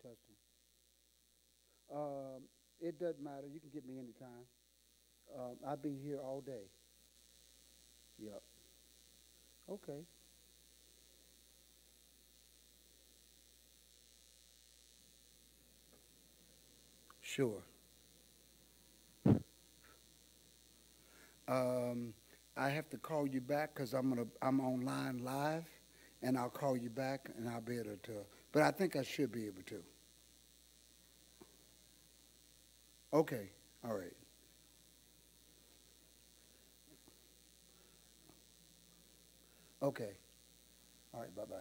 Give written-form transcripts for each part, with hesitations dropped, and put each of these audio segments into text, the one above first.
Testing. Um, it doesn't matter. You can get me anytime. I'll be here all day. Yep. Okay. Sure. Um, I have to call you back because I'm online live, and I'll call you back and I'll be able to. But I think I should be able to. Okay. All right. Okay. All right. Bye bye.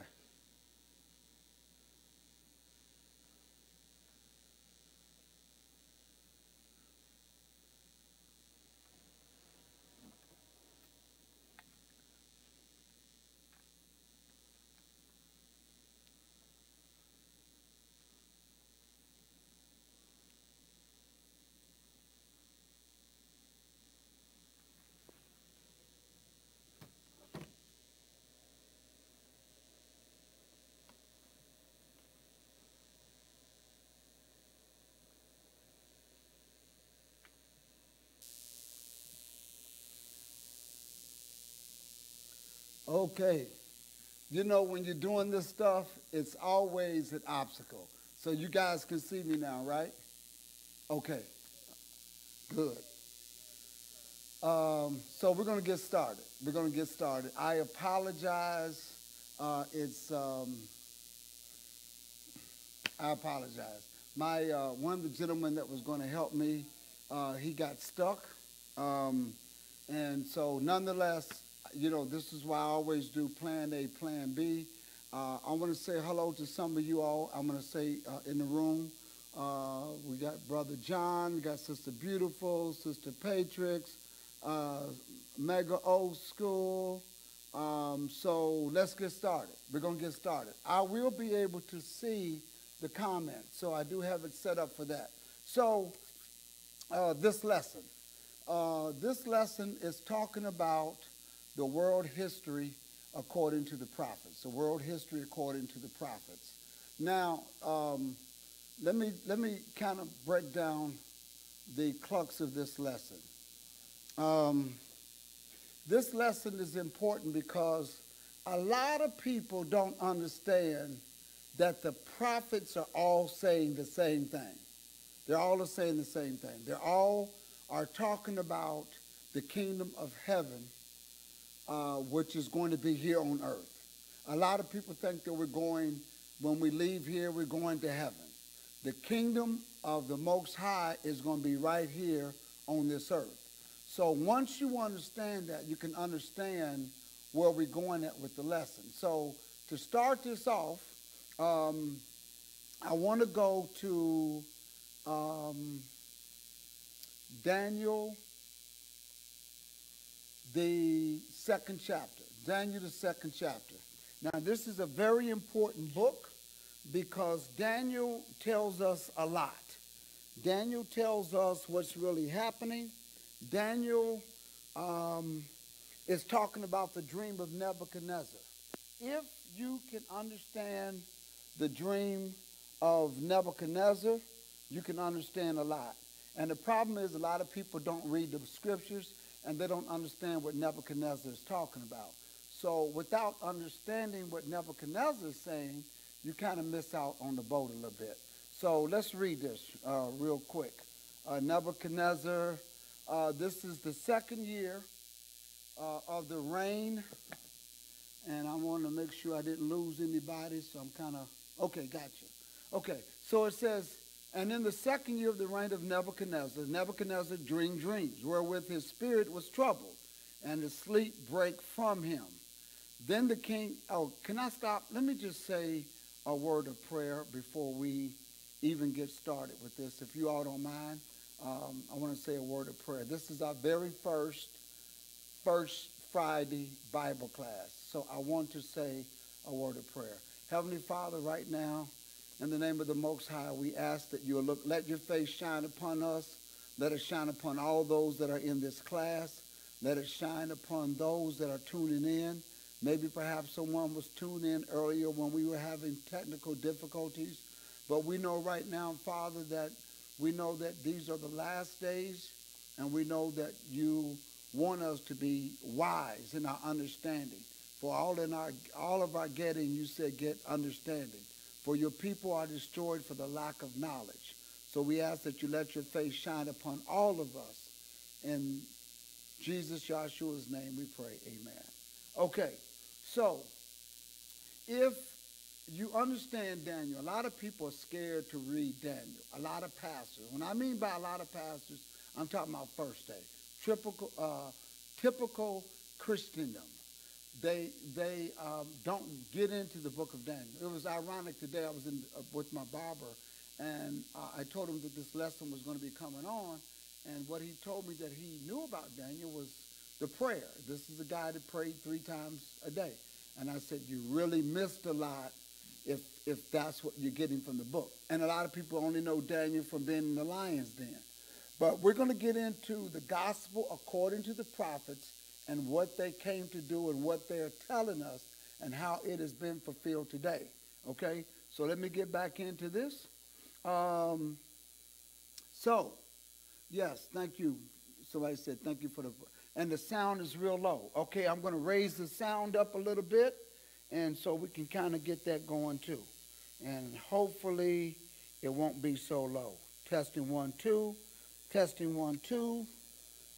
Okay. You know, when you're doing this stuff, it's always an obstacle. So you guys can see me now, right? Okay. Good. So we're going to get started. We're going to get started. I apologize. It's I apologize. My one of the gentlemen that was going to help me, he got stuck, um, and so nonetheless, this is why I always do Plan A, Plan B. I want to say hello to some of you all. I'm going to say in the room, we got Brother John, we got Sister Beautiful, Sister Patrix, uh, Mega Old School. So let's get started. We're going to get started. I will be able to see the comments, so I do have it set up for that. So this lesson. This lesson is talking about the world history according to the prophets. The world history according to the prophets. Now, let me kind of break down the crux of this lesson. Um, this lesson is important because a lot of people don't understand that the prophets are all saying the same thing. They're all saying the same thing. They're all are talking about the kingdom of heaven, which is going to be here on earth. A lot of people think that when we leave here, we're going to heaven. The kingdom of the Most High is going to be right here on this earth. So once you understand that, you can understand where we're going at with the lesson. So to start this off, um, I want to go to um, Daniel, the second chapter. Daniel, the second chapter. Now, this is a very important book because Daniel tells us a lot. Daniel tells us what's really happening. Daniel is talking about the dream of Nebuchadnezzar. If you can understand the dream of Nebuchadnezzar, you can understand a lot. And the problem is a lot of people don't read the scriptures and they don't understand what Nebuchadnezzar is talking about. So without understanding what Nebuchadnezzar is saying, you kind of miss out on the boat a little bit. So let's read this real quick. Nebuchadnezzar, this is the second year of the reign, and I want to make sure I didn't lose anybody, so I'm kind of, okay, gotcha. Okay, so it says, and in the second year of the reign of Nebuchadnezzar, Nebuchadnezzar dreamed dreams, wherewith his spirit was troubled, and the sleep brake from him. Then the king, oh, can I stop? Let me just say a word of prayer before we even get started with this. If you all don't mind, I want to say a word of prayer. This is our very first Friday Bible class. So I want to say a word of prayer. Heavenly Father, right now, in the name of the Most High, we ask that you will look, let your face shine upon us. Let it shine upon all those that are in this class. Let it shine upon those that are tuning in. Maybe perhaps someone was tuned in earlier when we were having technical difficulties. But we know right now, Father, that we know that these are the last days, and we know that you want us to be wise in our understanding. For all of our getting, you said, get understanding. For your people are destroyed for the lack of knowledge. So we ask that you let your face shine upon all of us. In Jesus Yahshua's name we pray, amen. Okay, so if you understand Daniel, a lot of people are scared to read Daniel. A lot of pastors. When I mean by a lot of pastors, I'm talking about first day. Typical Christendom. They don't get into the book of Daniel. It was ironic today. I was with my barber, and I told him that this lesson was going to be coming on. And what he told me that he knew about Daniel was the prayer. This is a guy that prayed 3 times a day. And I said, you really missed a lot if that's what you're getting from the book. And a lot of people only know Daniel from being in the lion's den. But we're going to get into the gospel according to the prophets and what they came to do and what they're telling us and how it has been fulfilled today. Okay? So let me get back into this. Yes, thank you. Somebody said thank you for the... And the sound is real low. Okay, I'm going to raise the sound up a little bit, and so we can kind of get that going too. And hopefully it won't be so low. Testing 1, 2. Testing 1, 2.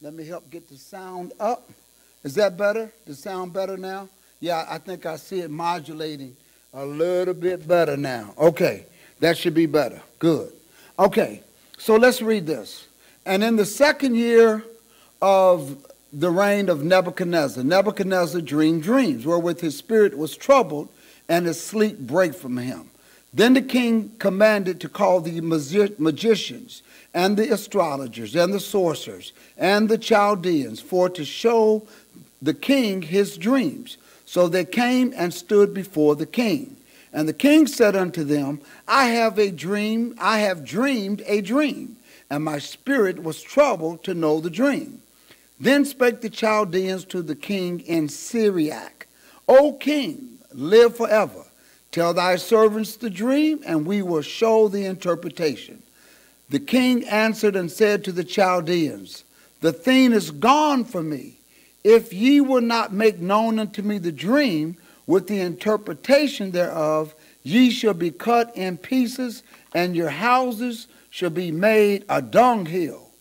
Let me help get the sound up. Is that better? The sound better now? Yeah, I think I see it modulating a little bit better now. Okay, that should be better. Good. Okay, so let's read this. And in the 2nd year of the reign of Nebuchadnezzar, Nebuchadnezzar dreamed dreams, wherewith his spirit was troubled, and his sleep brake from him. Then the king commanded to call the magicians, and the astrologers, and the sorcerers, and the Chaldeans, for to show the king his dreams. So they came and stood before the king. And the king said unto them, I have dreamed a dream, and my spirit was troubled to know the dream. Then spake the Chaldeans to the king in Syriac, O king, live forever. Tell thy servants the dream, and we will show the interpretation. The king answered and said to the Chaldeans, the thing is gone from me. If ye will not make known unto me the dream with the interpretation thereof, ye shall be cut in pieces, and your houses shall be made a dunghill.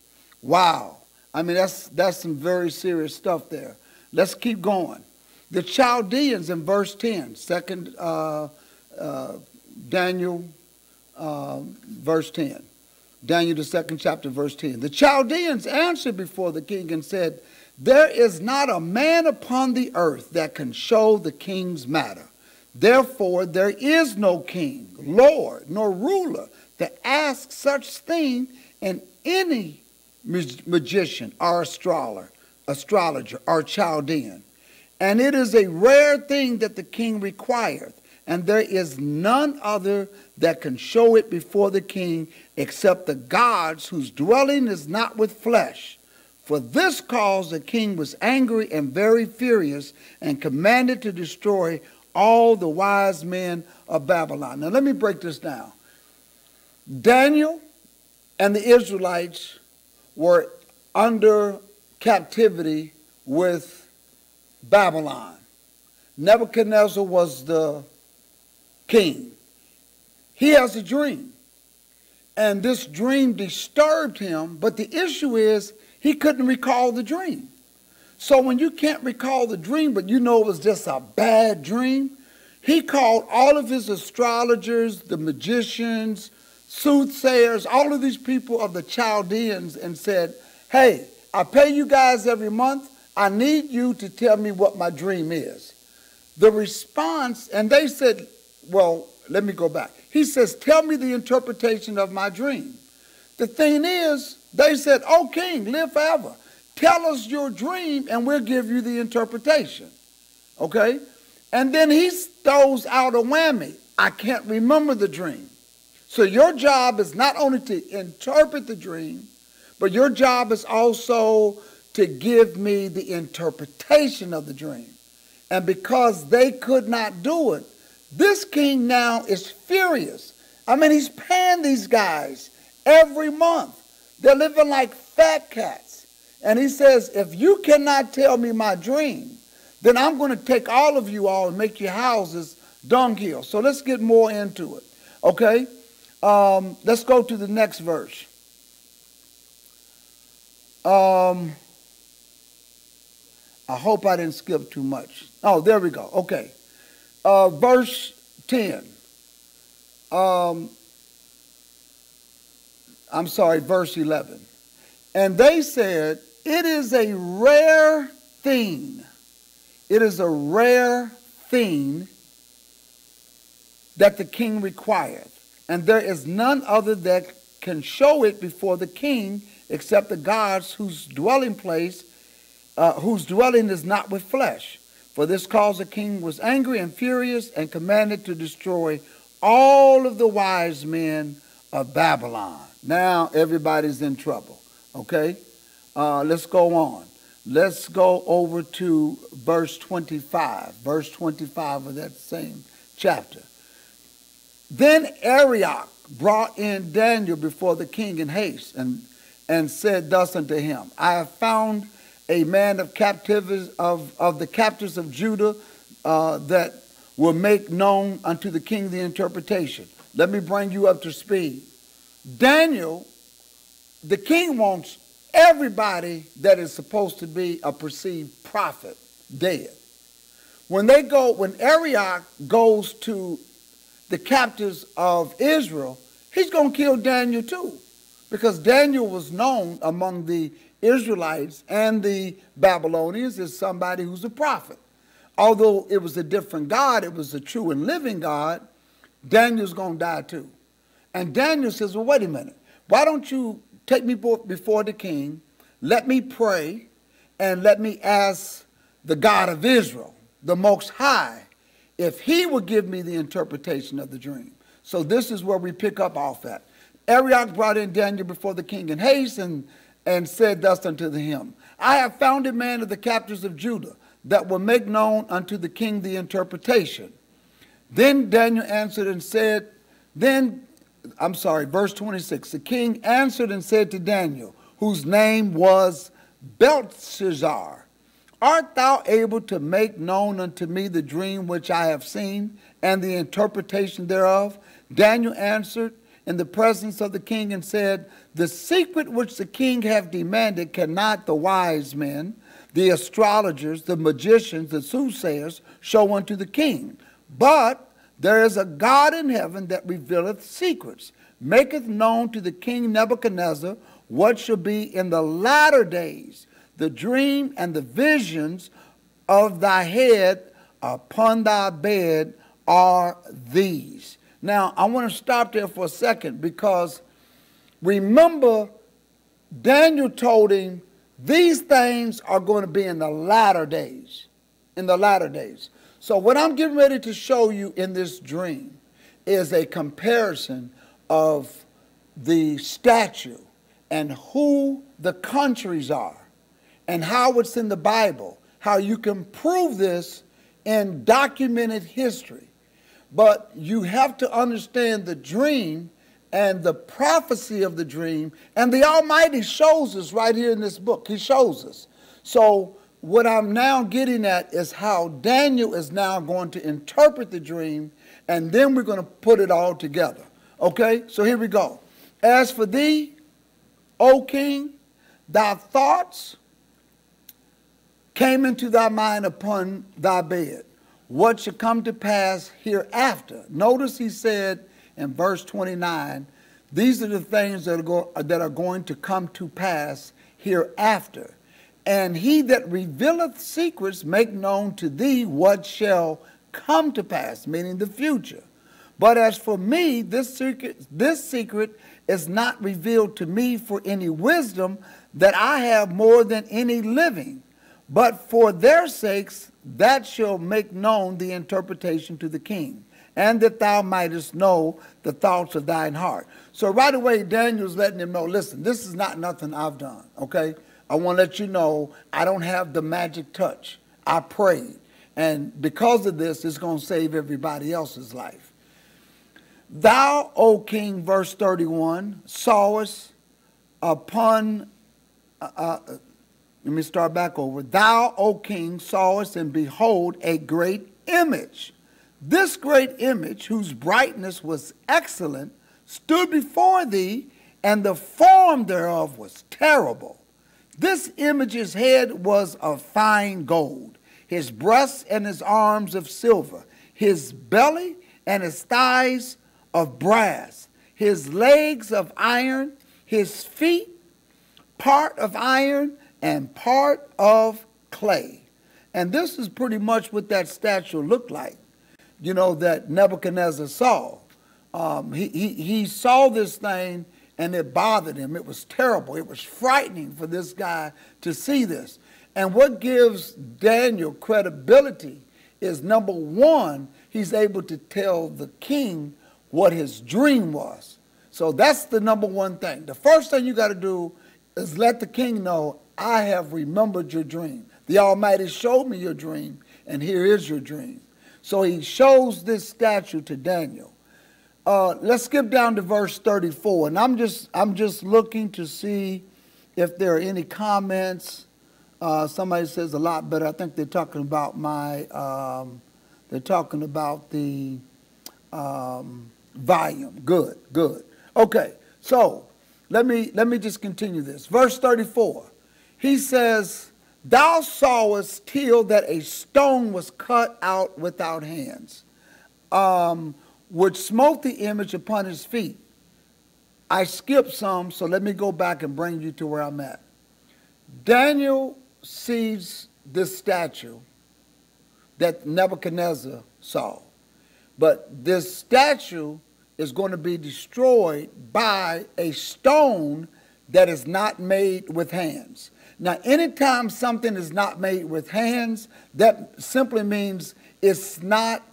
Wow. I mean, that's some very serious stuff there. Let's keep going. The Chaldeans in verse 10, Daniel, verse 10. Daniel, the 2nd chapter, verse 10. The Chaldeans answered before the king and said, there is not a man upon the earth that can show the king's matter. Therefore, there is no king, lord, nor ruler that asks such thing in any magician or astrologer or Chaldean. And it is a rare thing that the king requireth, and there is none other that can show it before the king except the gods whose dwelling is not with flesh. For this cause the king was angry and very furious, and commanded to destroy all the wise men of Babylon. Now let me break this down. Daniel and the Israelites were under captivity with Babylon. Nebuchadnezzar was the king. He has a dream. And this dream disturbed him, but the issue is he couldn't recall the dream. So when you can't recall the dream, but you know it was just a bad dream, he called all of his astrologers, the magicians, soothsayers, all of these people of the Chaldeans, and said, hey, I pay you guys every month. I need you to tell me what my dream is. The response, and they said, well, let me go back. He says, tell me the interpretation of my dream. The thing is, they said, oh, king, live forever. Tell us your dream and we'll give you the interpretation. Okay? And then he throws out a whammy. I can't remember the dream. So your job is not only to interpret the dream, but your job is also to give me the interpretation of the dream. And because they could not do it, this king now is furious. I mean, he's paying these guys every month. They're living like fat cats. And he says, if you cannot tell me my dream, then I'm going to take all of you all and make your houses dunghill. So let's get more into it. Okay? Let's go to the next verse. I hope I didn't skip too much. Oh, there we go. Okay. Verse 10. I'm sorry, verse 11. And they said, it is a rare thing. It is a rare thing that the king requireth. And there is none other that can show it before the king except the gods whose dwelling is not with flesh. For this cause the king was angry and furious and commanded to destroy all of the wise men of Babylon. Now everybody's in trouble. Okay? Let's go on. Let's go over to verse 25. Verse 25 of that same chapter. Then Arioch brought in Daniel before the king in haste and said thus unto him, I have found a man of captives of the captives of Judah that will make known unto the king the interpretation. Let me bring you up to speed. Daniel, the king wants everybody that is supposed to be a perceived prophet dead. When Arioch goes to the captives of Israel, he's going to kill Daniel too. Because Daniel was known among the Israelites and the Babylonians as somebody who's a prophet. Although it was a different God, it was a true and living God, Daniel's going to die too. And Daniel says, well, wait a minute. Why don't you take me before the king, let me pray, and let me ask the God of Israel, the Most High, if he will give me the interpretation of the dream. So this is where we pick up off at. Arioch brought in Daniel before the king in haste and said thus unto him, I have found a man of the captives of Judah that will make known unto the king the interpretation. Then Daniel answered and said, verse 26. The king answered and said to Daniel, whose name was Belteshazzar, art thou able to make known unto me the dream which I have seen and the interpretation thereof? Daniel answered in the presence of the king and said, the secret which the king hath demanded cannot the wise men, the astrologers, the magicians, the soothsayers show unto the king. But there is a God in heaven that revealeth secrets, maketh known to the king Nebuchadnezzar what shall be in the latter days. The dream and the visions of thy head upon thy bed are these. Now, I want to stop there for a second because remember, Daniel told him these things are going to be in the latter days. In the latter days. So what I'm getting ready to show you in this dream is a comparison of the statue and who the countries are and how it's in the Bible, how you can prove this in documented history. But you have to understand the dream and the prophecy of the dream. And the Almighty shows us right here in this book. He shows us. So what I'm now getting at is how Daniel is now going to interpret the dream. And then we're going to put it all together. Okay? So here we go. As for thee, O king, thy thoughts came into thy mind upon thy bed. What shall come to pass hereafter? Notice he said in verse 29, these are the things that are going to come to pass hereafter. And he that revealeth secrets make known to thee what shall come to pass, meaning the future. But as for me, this secret is not revealed to me for any wisdom that I have more than any living, but for their sakes that shall make known the interpretation to the king, and that thou mightest know the thoughts of thine heart. So right away, Daniel's letting him know, listen, this is not nothing I've done, okay? I want to let you know I don't have the magic touch. I prayed. And because of this, it's going to save everybody else's life. Thou, O king, verse 31, sawest upon, let me start back over. Thou, O king, sawest, and behold, a great image. This great image, whose brightness was excellent, stood before thee, and the form thereof was terrible. This image's head was of fine gold, his breasts and his arms of silver, his belly and his thighs of brass, his legs of iron, his feet part of iron and part of clay. And this is pretty much what that statue looked like, you know, that Nebuchadnezzar saw. He saw this thing and it bothered him. It was terrible. It was frightening for this guy to see this. And what gives Daniel credibility is, number one, he's able to tell the king what his dream was. So that's the number one thing. The first thing you got to do is let the king know, I have remembered your dream. The Almighty showed me your dream, and here is your dream. So he shows this statue to Daniel. Let's skip down to verse 34, and I'm just looking to see if there are any comments. Somebody says a lot better. I think they're talking about they're talking about the volume. Good, good. Okay, so let me just continue this. Verse 34. He says, thou sawest till that a stone was cut out without hands, which smote the image upon his feet. I skipped some, so let me go back and bring you to where I'm at. Daniel sees this statue that Nebuchadnezzar saw. But this statue is going to be destroyed by a stone that is not made with hands. Now, anytime something is not made with hands, that simply means it's not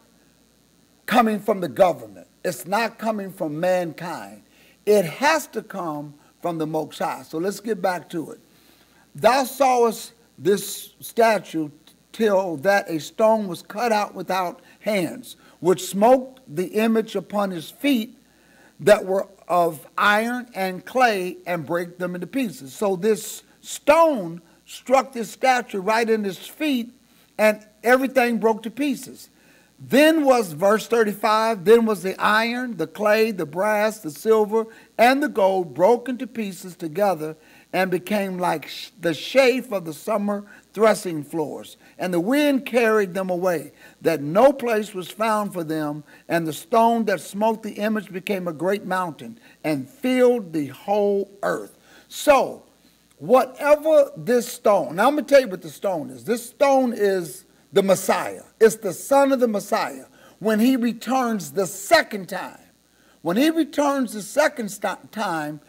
coming from the government. It's not coming from mankind. It has to come from the Most High. So let's get back to it. Thou sawest this statue till that a stone was cut out without hands, which smote the image upon his feet that were of iron and clay, and break them into pieces. So this stone struck this statue right in his feet, and everything broke to pieces. Then was, verse 35, then was the iron, the clay, the brass, the silver, and the gold broken to pieces together, and became like the chaff of the summer threshing floors. And the wind carried them away, that no place was found for them. And the stone that smote the image became a great mountain, and filled the whole earth. So, whatever this stone, now I'm going to tell you what the stone is. This stone is the Messiah. It's the son of the Messiah. When he returns the second time, when he returns the second time,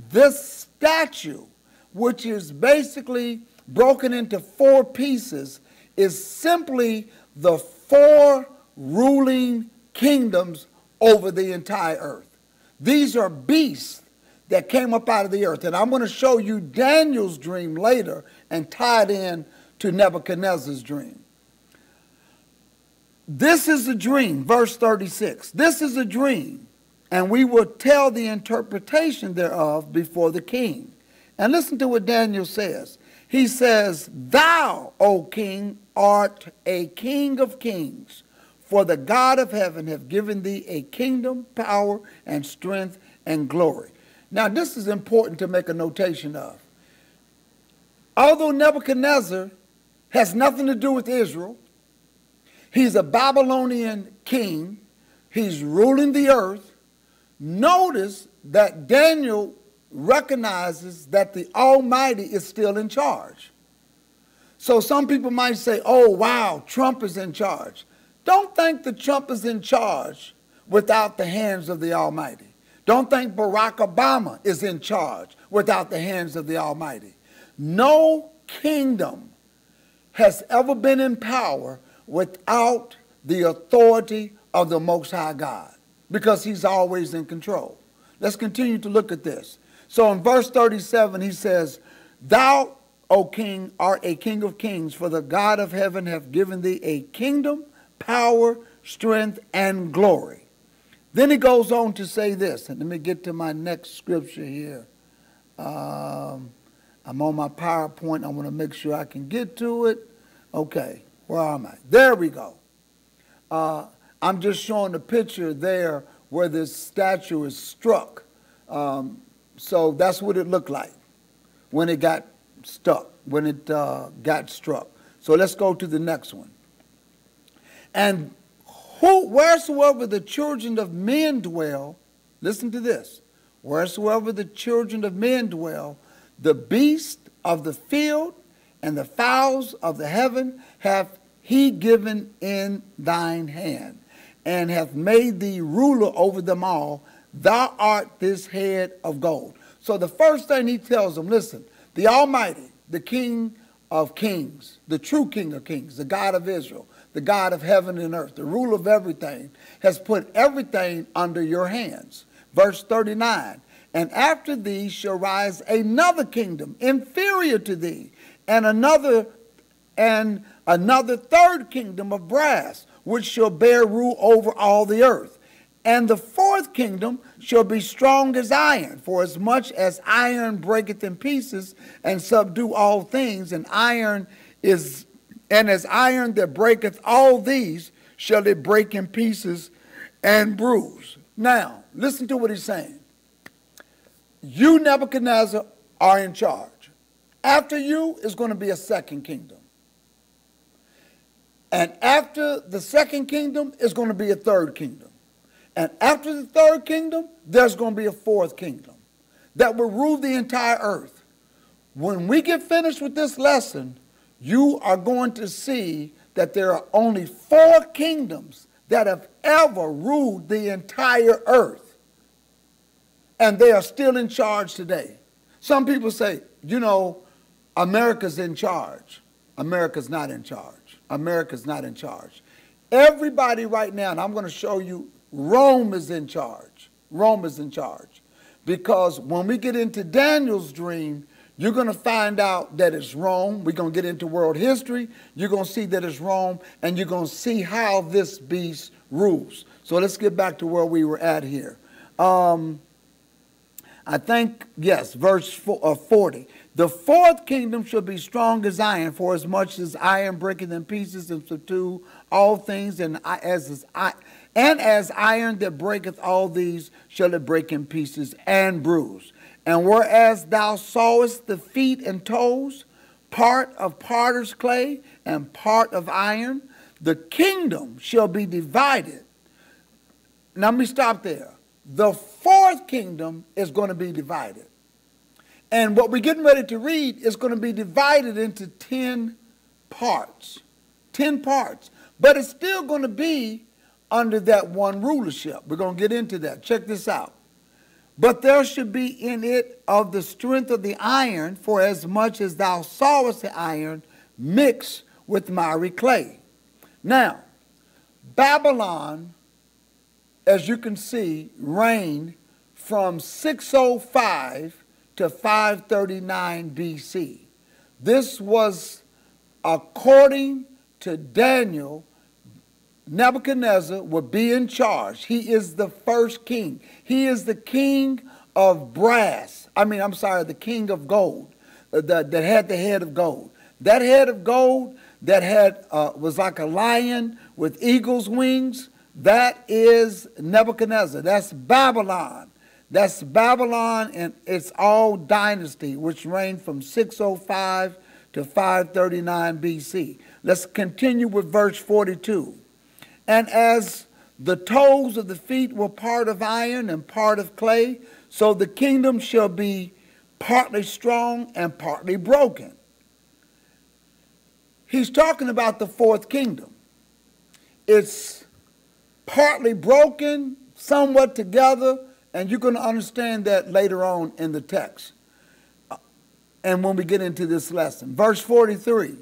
this statue, which is basically broken into 4 pieces, is simply the 4 ruling kingdoms over the entire earth. These are beasts that came up out of the earth. And I'm going to show you Daniel's dream later and tie it in to Nebuchadnezzar's dream. This is a dream, verse 36. This is a dream, and we will tell the interpretation thereof before the king. And listen to what Daniel says. He says, thou, O king, art a king of kings, for the God of heaven hath given thee a kingdom, power, and strength, and glory. Now, this is important to make a notation of. Although Nebuchadnezzar has nothing to do with Israel, he's a Babylonian king, he's ruling the earth. Notice that Daniel recognizes that the Almighty is still in charge. So some people might say, oh, wow, Trump is in charge. Don't think that Trump is in charge without the hands of the Almighty. Don't think Barack Obama is in charge without the hands of the Almighty. No kingdom has ever been in power without the authority of the Most High God, because he's always in control. Let's continue to look at this. So in verse 37, he says, thou, O king, art a king of kings, for the God of heaven hath given thee a kingdom, power, strength, and glory. Then he goes on to say this, and let me get to my next scripture here. I'm on my PowerPoint. I want to make sure I can get to it. Okay, where am I? There we go. I'm just showing the picture there where this statue is struck. So that's what it looked like when it got stuck, when it got struck. So let's go to the next one. And wheresoever the children of men dwell, listen to this, wheresoever the children of men dwell, the beasts of the field and the fowls of the heaven hath he given in thine hand, and hath made thee ruler over them all. Thou art this head of gold. So the first thing he tells them, listen, the Almighty, the King of kings, the true King of kings, the God of Israel, the God of heaven and earth, the ruler of everything, has put everything under your hands. Verse 39, and after thee shall rise another kingdom inferior to thee, and another third kingdom of brass, which shall bear rule over all the earth. And the fourth kingdom shall be strong as iron, for as much as iron breaketh in pieces and subdue all things, and as iron that breaketh all these, shall it break in pieces and bruise. Now, listen to what he's saying. You, Nebuchadnezzar, are in charge. After you is going to be a second kingdom. And after the second kingdom is going to be a third kingdom. And after the third kingdom, there's going to be a fourth kingdom that will rule the entire earth. When we get finished with this lesson, you are going to see that there are only 4 kingdoms that have ever ruled the entire earth. And they are still in charge today. Some people say, you know, America's in charge. America's not in charge. America's not in charge. Everybody right now, and I'm going to show you, Rome is in charge. Rome is in charge. Because when we get into Daniel's dream, you're going to find out that it's Rome. We're going to get into world history. You're going to see that it's Rome, and you're going to see how this beast rules. So let's get back to where we were at here. I think, yes, verse 40. The fourth kingdom shall be strong as iron, for as much as iron breaketh in pieces and subdue all things, and as iron that breaketh all these, shall it break in pieces and bruise. And whereas thou sawest the feet and toes, part of potter's clay and part of iron, the kingdom shall be divided. Now let me stop there. The fourth kingdom is going to be divided. And what we're getting ready to read is going to be divided into 10 parts. 10 parts. But it's still going to be under that one rulership. We're going to get into that. Check this out. But there should be in it of the strength of the iron, for as much as thou sawest the iron mixed with miry clay. Now, Babylon, as you can see, reigned from 605 to 539 BC. This was, according to Daniel, Nebuchadnezzar would be in charge. He is the first king. He is the king of brass. The king of gold, that had the head of gold. That head of gold that had was like a lion with eagle's wings. That is Nebuchadnezzar. That's Babylon. That's Babylon, and it's all dynasty, which reigned from 605 to 539 BC. Let's continue with verse 42. And as the toes of the feet were part of iron and part of clay, so the kingdom shall be partly strong and partly broken. He's talking about the fourth kingdom. It's partly broken, somewhat together, and you're going to understand that later on in the text. And when we get into this lesson. Verse 43.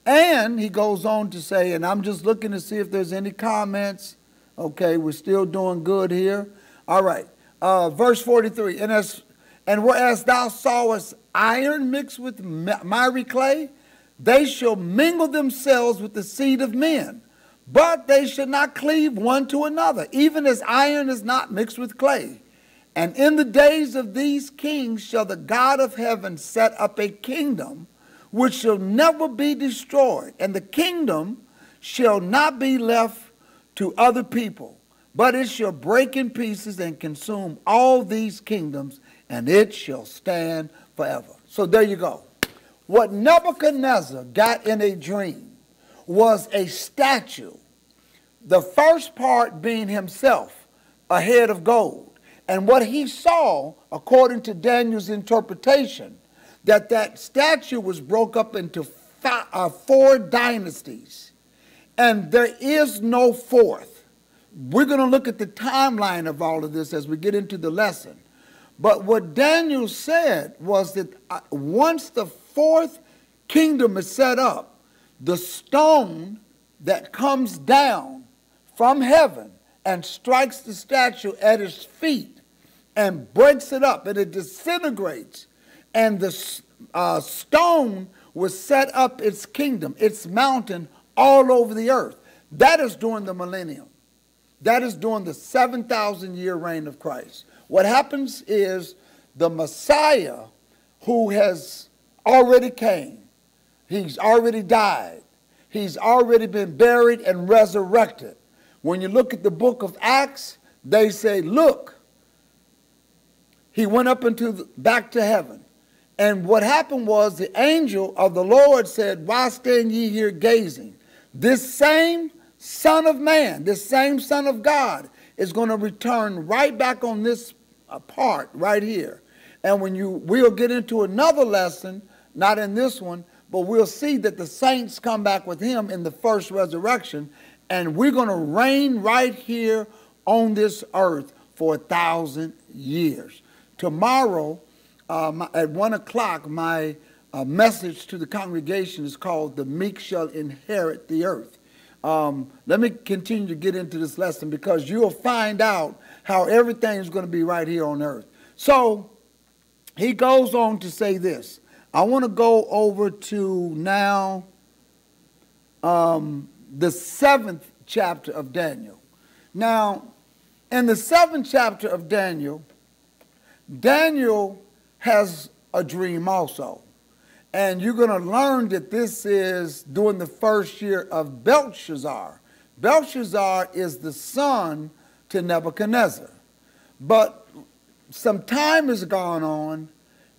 And he goes on to say, and I'm just looking to see if there's any comments. Okay, we're still doing good here. All right. Verse 43. And whereas thou sawest iron mixed with miry clay, they shall mingle themselves with the seed of men. But they should not cleave one to another, even as iron is not mixed with clay. And in the days of these kings shall the God of heaven set up a kingdom which shall never be destroyed, and the kingdom shall not be left to other people, but it shall break in pieces and consume all these kingdoms, and it shall stand forever. So there you go. What Nebuchadnezzar got in a dream was a statue, the first part being himself, a head of gold. And what he saw, according to Daniel's interpretation, that statue was broke up into four dynasties, and there is no fourth. We're going to look at the timeline of all of this as we get into the lesson. But what Daniel said was that once the fourth kingdom is set up, the stone that comes down from heaven and strikes the statue at its feet and breaks it up, and it disintegrates, and the stone will set up its kingdom, its mountain, all over the earth. That is during the millennium. That is during the 7,000-year reign of Christ. What happens is the Messiah, who has already came, he's already died, he's already been buried and resurrected. When you look at the book of Acts, they say, look, he went up back to heaven. And what happened was the angel of the Lord said, why stand ye here gazing? This same Son of Man, this same Son of God is going to return right back on this part right here. And we'll get into another lesson, not in this one, but we'll see that the saints come back with him in the first resurrection, and we're going to reign right here on this earth for 1,000 years. Tomorrow, at 1 o'clock, my message to the congregation is called "The Meek Shall Inherit the Earth." Let me continue to get into this lesson, because you'll find out how everything is going to be right here on earth. So he goes on to say this. I want to go over to now the 7th chapter of Daniel. Now, in the 7th chapter of Daniel, Daniel has a dream also. And you're going to learn that this is during the first year of Belshazzar. Belshazzar is the son to Nebuchadnezzar. But some time has gone on,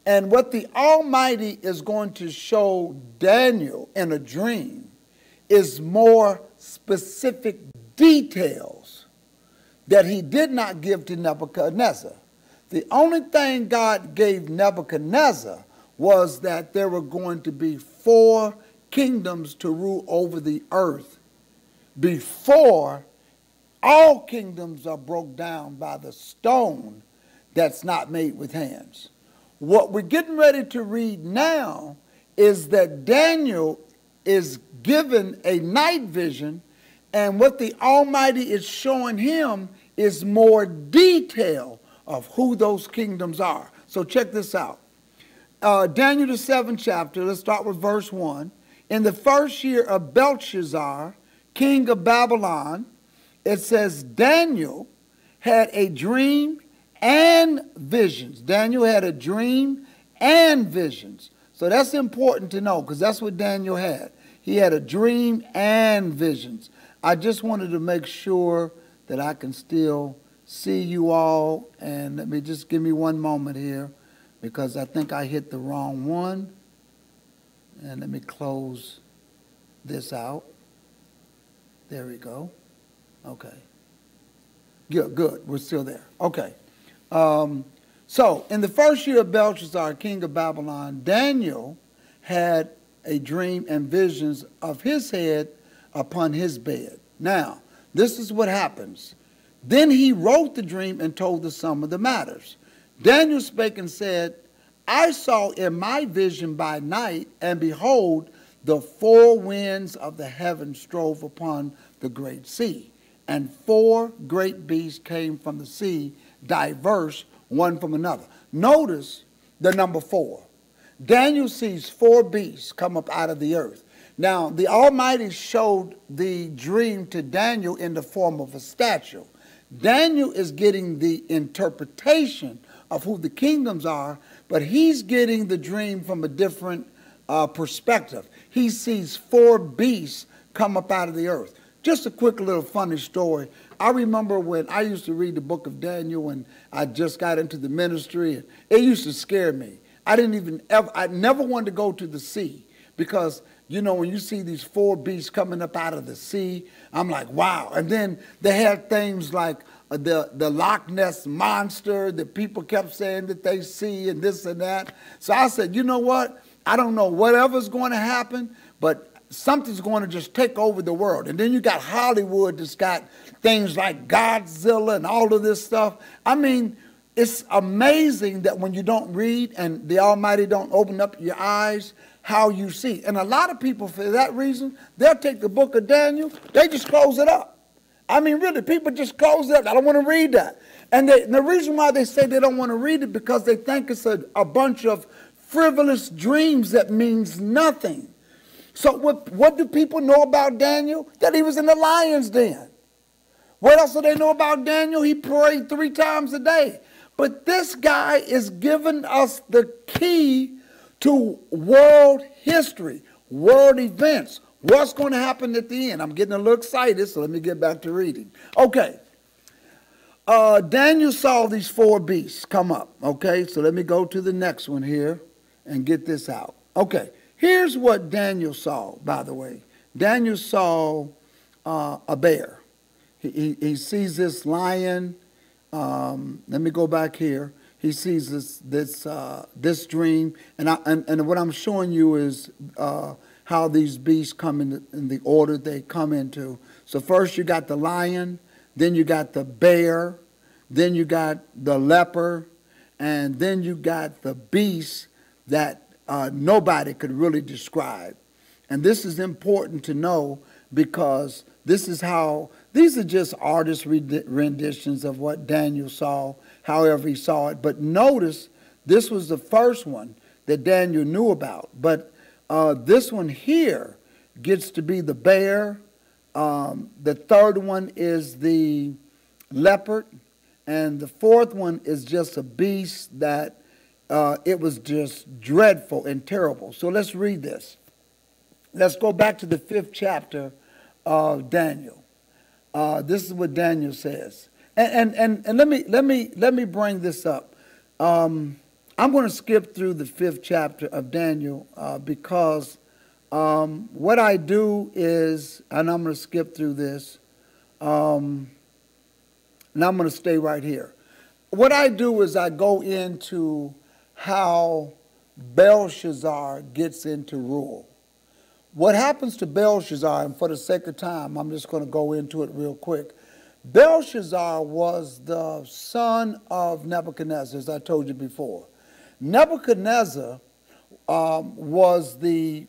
and what the Almighty is going to show Daniel in a dream is more specific details that he did not give to Nebuchadnezzar. The only thing God gave Nebuchadnezzar was that there were going to be 4 kingdoms to rule over the earth before all kingdoms are broke down by the stone that's not made with hands. What we're getting ready to read now is that Daniel is given a night vision, and what the Almighty is showing him is more detail of who those kingdoms are. So check this out. Daniel the 7th chapter, let's start with verse 1. In the first year of Belshazzar, king of Babylon, it says Daniel had a dream and visions. Daniel had a dream and visions. So that's important to know, because that's what Daniel had. He had a dream and visions. I just wanted to make sure that I can still see you all, and let me just give me one moment here, because I think I hit the wrong one. And let me close this out. There we go. Okay. Good. We're still there. Okay. So in the first year of Belshazzar, king of Babylon, Daniel had a dream and visions of his head upon his bed. Now, this is what happens. Then he wrote the dream and told the sum of the matters. Daniel spake and said, I saw in my vision by night, and behold, the 4 winds of the heaven strove upon the great sea, and 4 great beasts came from the sea, diverse one from another. Notice the number 4. Daniel sees 4 beasts come up out of the earth. Now, the Almighty showed the dream to Daniel in the form of a statue. Daniel is getting the interpretation of who the kingdoms are, but he's getting the dream from a different perspective. He sees 4 beasts come up out of the earth. Just a quick little funny story. I remember when I used to read the book of Daniel when I just got into the ministry, and it used to scare me. I never wanted to go to the sea because, you know, when you see these 4 beasts coming up out of the sea, I'm like, wow. And then they had things like the Loch Ness Monster that people kept saying that they see and this and that. So I said, you know what? I don't know whatever's going to happen, but something's going to just take over the world. And then you got Hollywood that's got things like Godzilla and all of this stuff. I mean, it's amazing that when you don't read and the Almighty don't open up your eyes, how you see. And a lot of people, for that reason, they'll take the book of Daniel, they just close it up. I mean, really, people just close it up. I don't want to read that. And the reason why they say they don't want to read it because they think it's a bunch of frivolous dreams that means nothing. So what do people know about Daniel? That he was in the lion's den. What else do they know about Daniel? He prayed 3 times a day. But this guy is giving us the key to world history, world events. What's going to happen at the end? I'm getting a little excited, so let me get back to reading. Okay. Daniel saw these 4 beasts come up. Okay, so let me go to the next one here and get this out. Okay. Here's what Daniel saw, by the way. Daniel saw a bear. He sees this lion. Let me go back here. He sees this dream, and what I'm showing you is how these beasts come in the order they come into. So first you got the lion, then you got the bear, then you got the leopard, and then you got the beast that nobody could really describe. And this is important to know because this is how, these are just artist renditions of what Daniel saw, however he saw it. But notice, this was the first one that Daniel knew about. But this one here gets to be the bear. The third one is the leopard. And the fourth one is just a beast that it was just dreadful and terrible. So let's read this. Let's go back to the 5th chapter of Daniel. This is what Daniel says. And let me bring this up. I'm going to skip through the 5th chapter of Daniel because what I do is, and I'm going to skip through this, and I'm going to stay right here. What I do is I go into how Belshazzar gets into rule. What happens to Belshazzar, and for the sake of time, I'm just going to go into it real quick. Belshazzar was the son of Nebuchadnezzar, as I told you before. Nebuchadnezzar was the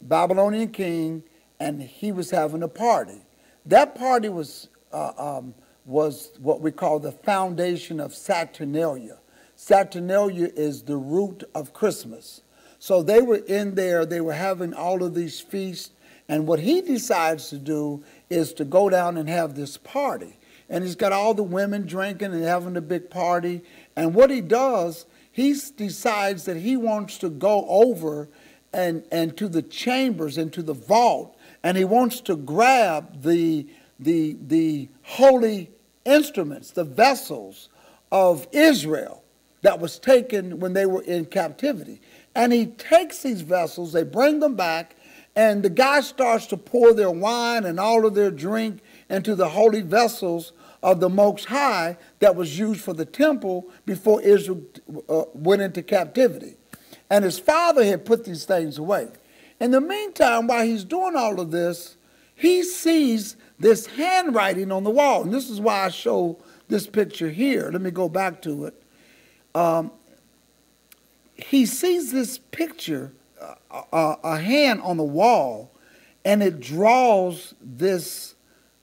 Babylonian king, and he was having a party. That party was what we call the foundation of Saturnalia. Saturnalia is the root of Christmas. So they were in there, they were having all of these feasts, and what he decides to do is to go down and have this party. And he's got all the women drinking and having a big party. And what he does, he decides that he wants to go over and to the chambers and to the vault, and he wants to grab the holy instruments, the vessels of Israel that was taken when they were in captivity. And he takes these vessels, they bring them back, and the guy starts to pour their wine and all of their drink into the holy vessels of the Most High that was used for the temple before Israel went into captivity. And his father had put these things away. In the meantime, while he's doing all of this, he sees this handwriting on the wall. And this is why I show this picture here. Let me go back to it. He sees this picture, a hand on the wall, and it draws this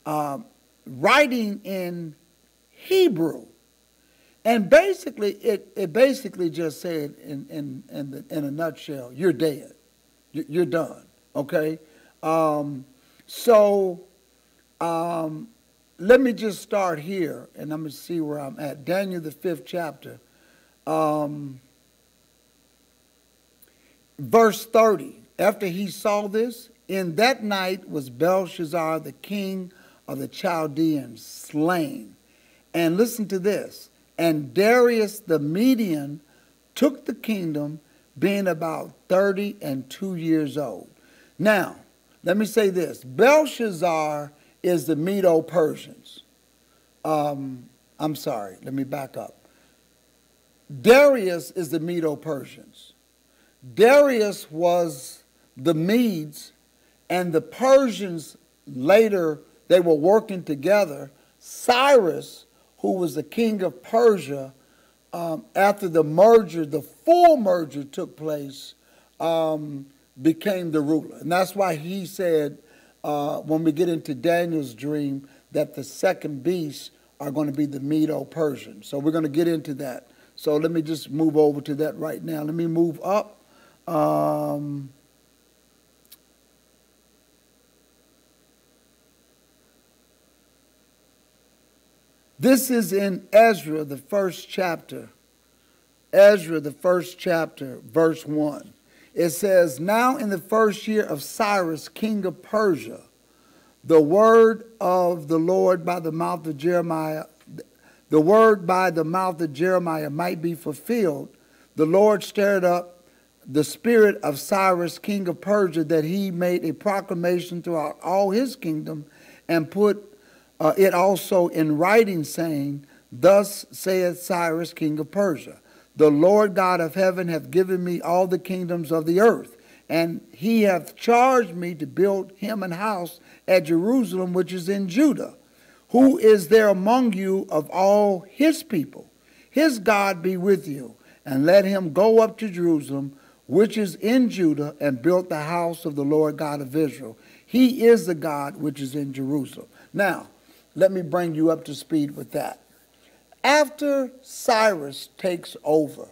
writing in Hebrew. And basically, it basically just said in a nutshell, you're dead. You're done, okay? So let me just start here, and I'm going to see where I'm at. Daniel, the 5th chapter. Verse 30. After he saw this, in that night was Belshazzar, the king of the Chaldeans, slain. And listen to this. And Darius the Median took the kingdom, being about 32 years old. Now, let me say this. Belshazzar is the Medo-Persians. I'm sorry, let me back up. Darius is the Medo-Persians. Darius was the Medes, and the Persians later, they were working together. Cyrus, who was the king of Persia, after the merger, the full merger took place, became the ruler. And that's why he said, when we get into Daniel's dream, that the second beasts are going to be the Medo-Persians. So we're going to get into that. So let me just move over to that right now. Let me move up. This is in Ezra, the 1st chapter. Ezra, the 1st chapter, verse 1. It says, now in the 1st year of Cyrus, king of Persia, the word of the Lord by the mouth of Jeremiah, the word by the mouth of Jeremiah might be fulfilled. The Lord stirred up the spirit of Cyrus, king of Persia, that he made a proclamation throughout all his kingdom and put it also in writing, saying, thus saith Cyrus, king of Persia, the Lord God of heaven hath given me all the kingdoms of the earth, and he hath charged me to build him an house at Jerusalem, which is in Judah. Who is there among you of all his people? His God be with you, and let him go up to Jerusalem, which is in Judah, and build the house of the Lord God of Israel. He is the God which is in Jerusalem. Now, let me bring you up to speed with that. After Cyrus takes over,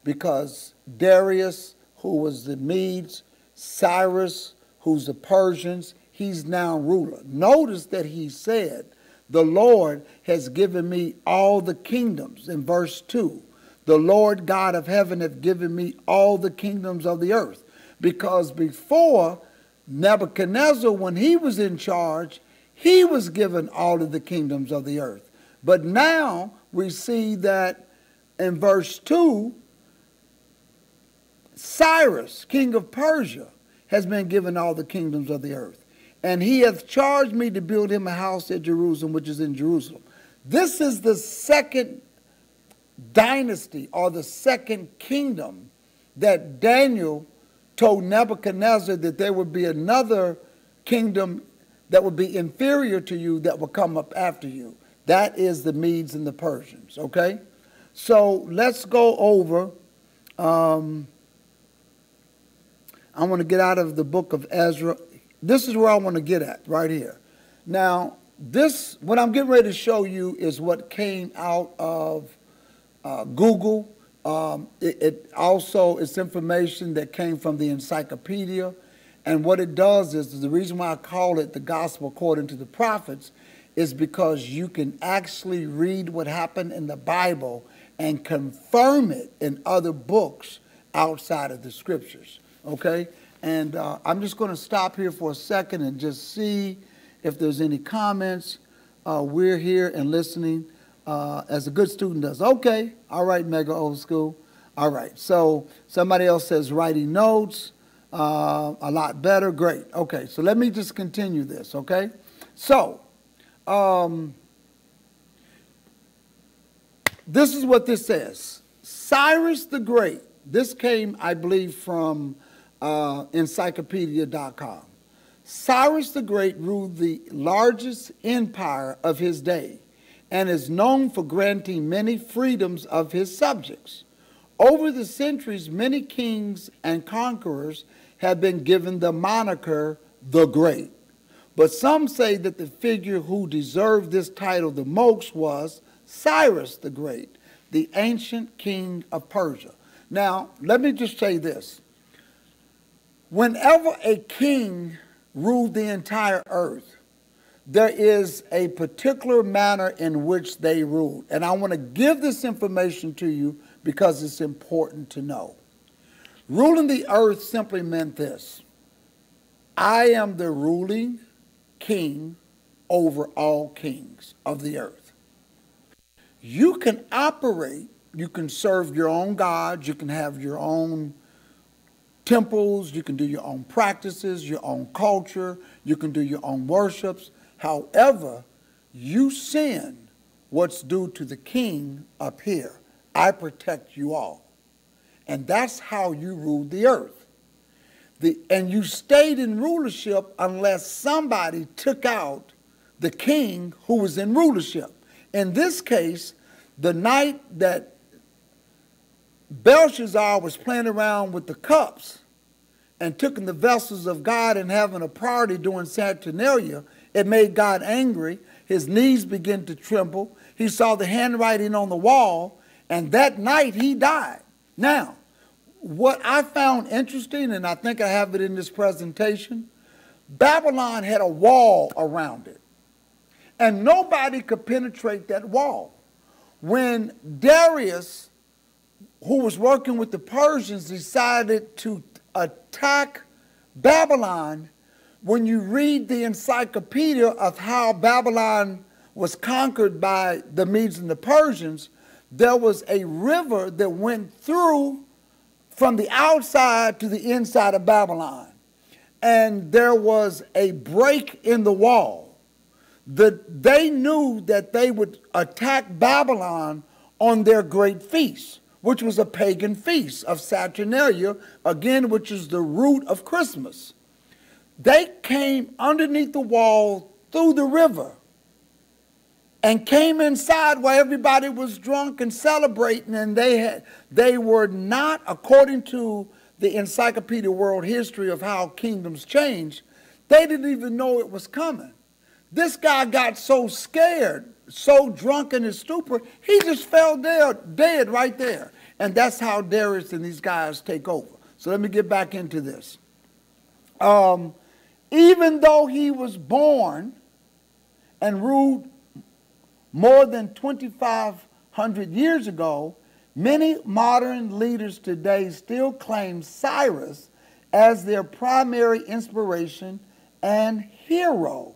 because Darius, who was the Medes, Cyrus, who's the Persians, he's now ruler. Notice that he said, the Lord has given me all the kingdoms. In verse 2, the Lord God of heaven hath given me all the kingdoms of the earth. Because before Nebuchadnezzar, when he was in charge, he was given all of the kingdoms of the earth. But now we see that in verse 2, Cyrus, king of Persia, has been given all the kingdoms of the earth. And he hath charged me to build him a house at Jerusalem, which is in Jerusalem. This is the second dynasty, or the second kingdom, that Daniel told Nebuchadnezzar that there would be another kingdom that would be inferior to you that will come up after you. That is the Medes and the Persians, okay? So let's go over. I want to get out of the book of Ezra. This is where I want to get at, right here. Now, this, what I'm getting ready to show you is what came out of Google. It also is information that came from the encyclopedia. And what it does is, the reason why I call it the gospel according to the prophets is because you can actually read what happened in the Bible and confirm it in other books outside of the scriptures, okay? And I'm just going to stop here for a second and just see if there's any comments. We're here and listening as a good student does. Okay, all right, Mega Old School. All right, so somebody else says writing notes. A lot better. Great. Okay, so let me just continue this, okay? So, this is what this says. Cyrus the Great. This came, I believe, from encyclopedia.com. Cyrus the Great ruled the largest empire of his day and is known for granting many freedoms of his subjects. Over the centuries, many kings and conquerors have been given the moniker the Great. But some say that the figure who deserved this title the most was Cyrus the Great, the ancient king of Persia. Now, let me just say this. Whenever a king ruled the entire earth, there is a particular manner in which they ruled. And I want to give this information to you because it's important to know. Ruling the earth simply meant this: I am the ruling king over all kings of the earth. You can operate, you can serve your own gods, you can have your own temples, you can do your own practices, your own culture, you can do your own worships. However, you send what's due to the king up here. I protect you all. And that's how you ruled the earth. And you stayed in rulership unless somebody took out the king who was in rulership. In this case, the night that Belshazzar was playing around with the cups and took in the vessels of God and having a party during Saturnalia, it made God angry. His knees began to tremble. He saw the handwriting on the wall, and that night he died. Now, what I found interesting, and I think I have it in this presentation, Babylon had a wall around it, and nobody could penetrate that wall. When Darius, who was working with the Persians, decided to attack Babylon, when you read the encyclopedia of how Babylon was conquered by the Medes and the Persians, there was a river that went through from the outside to the inside of Babylon. And there was a break in the wall. They knew that they would attack Babylon on their great feast, which was a pagan feast of Saturnalia, again, which is the root of Christmas. They came underneath the wall through the river and came inside while everybody was drunk and celebrating, and they were not, according to the Encyclopedia World History of how kingdoms change, they didn't even know it was coming. This guy got so scared, so drunk in his stupor, he just fell dead right there. And that's how Darius and these guys take over. So let me get back into this. Even though he was born and ruled more than 2,500 years ago, many modern leaders today still claim Cyrus as their primary inspiration and hero.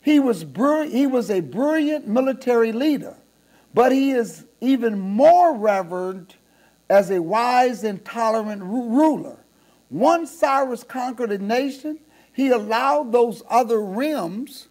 He was a brilliant military leader, but he is even more revered as a wise and tolerant ruler. Once Cyrus conquered a nation, he allowed those other realms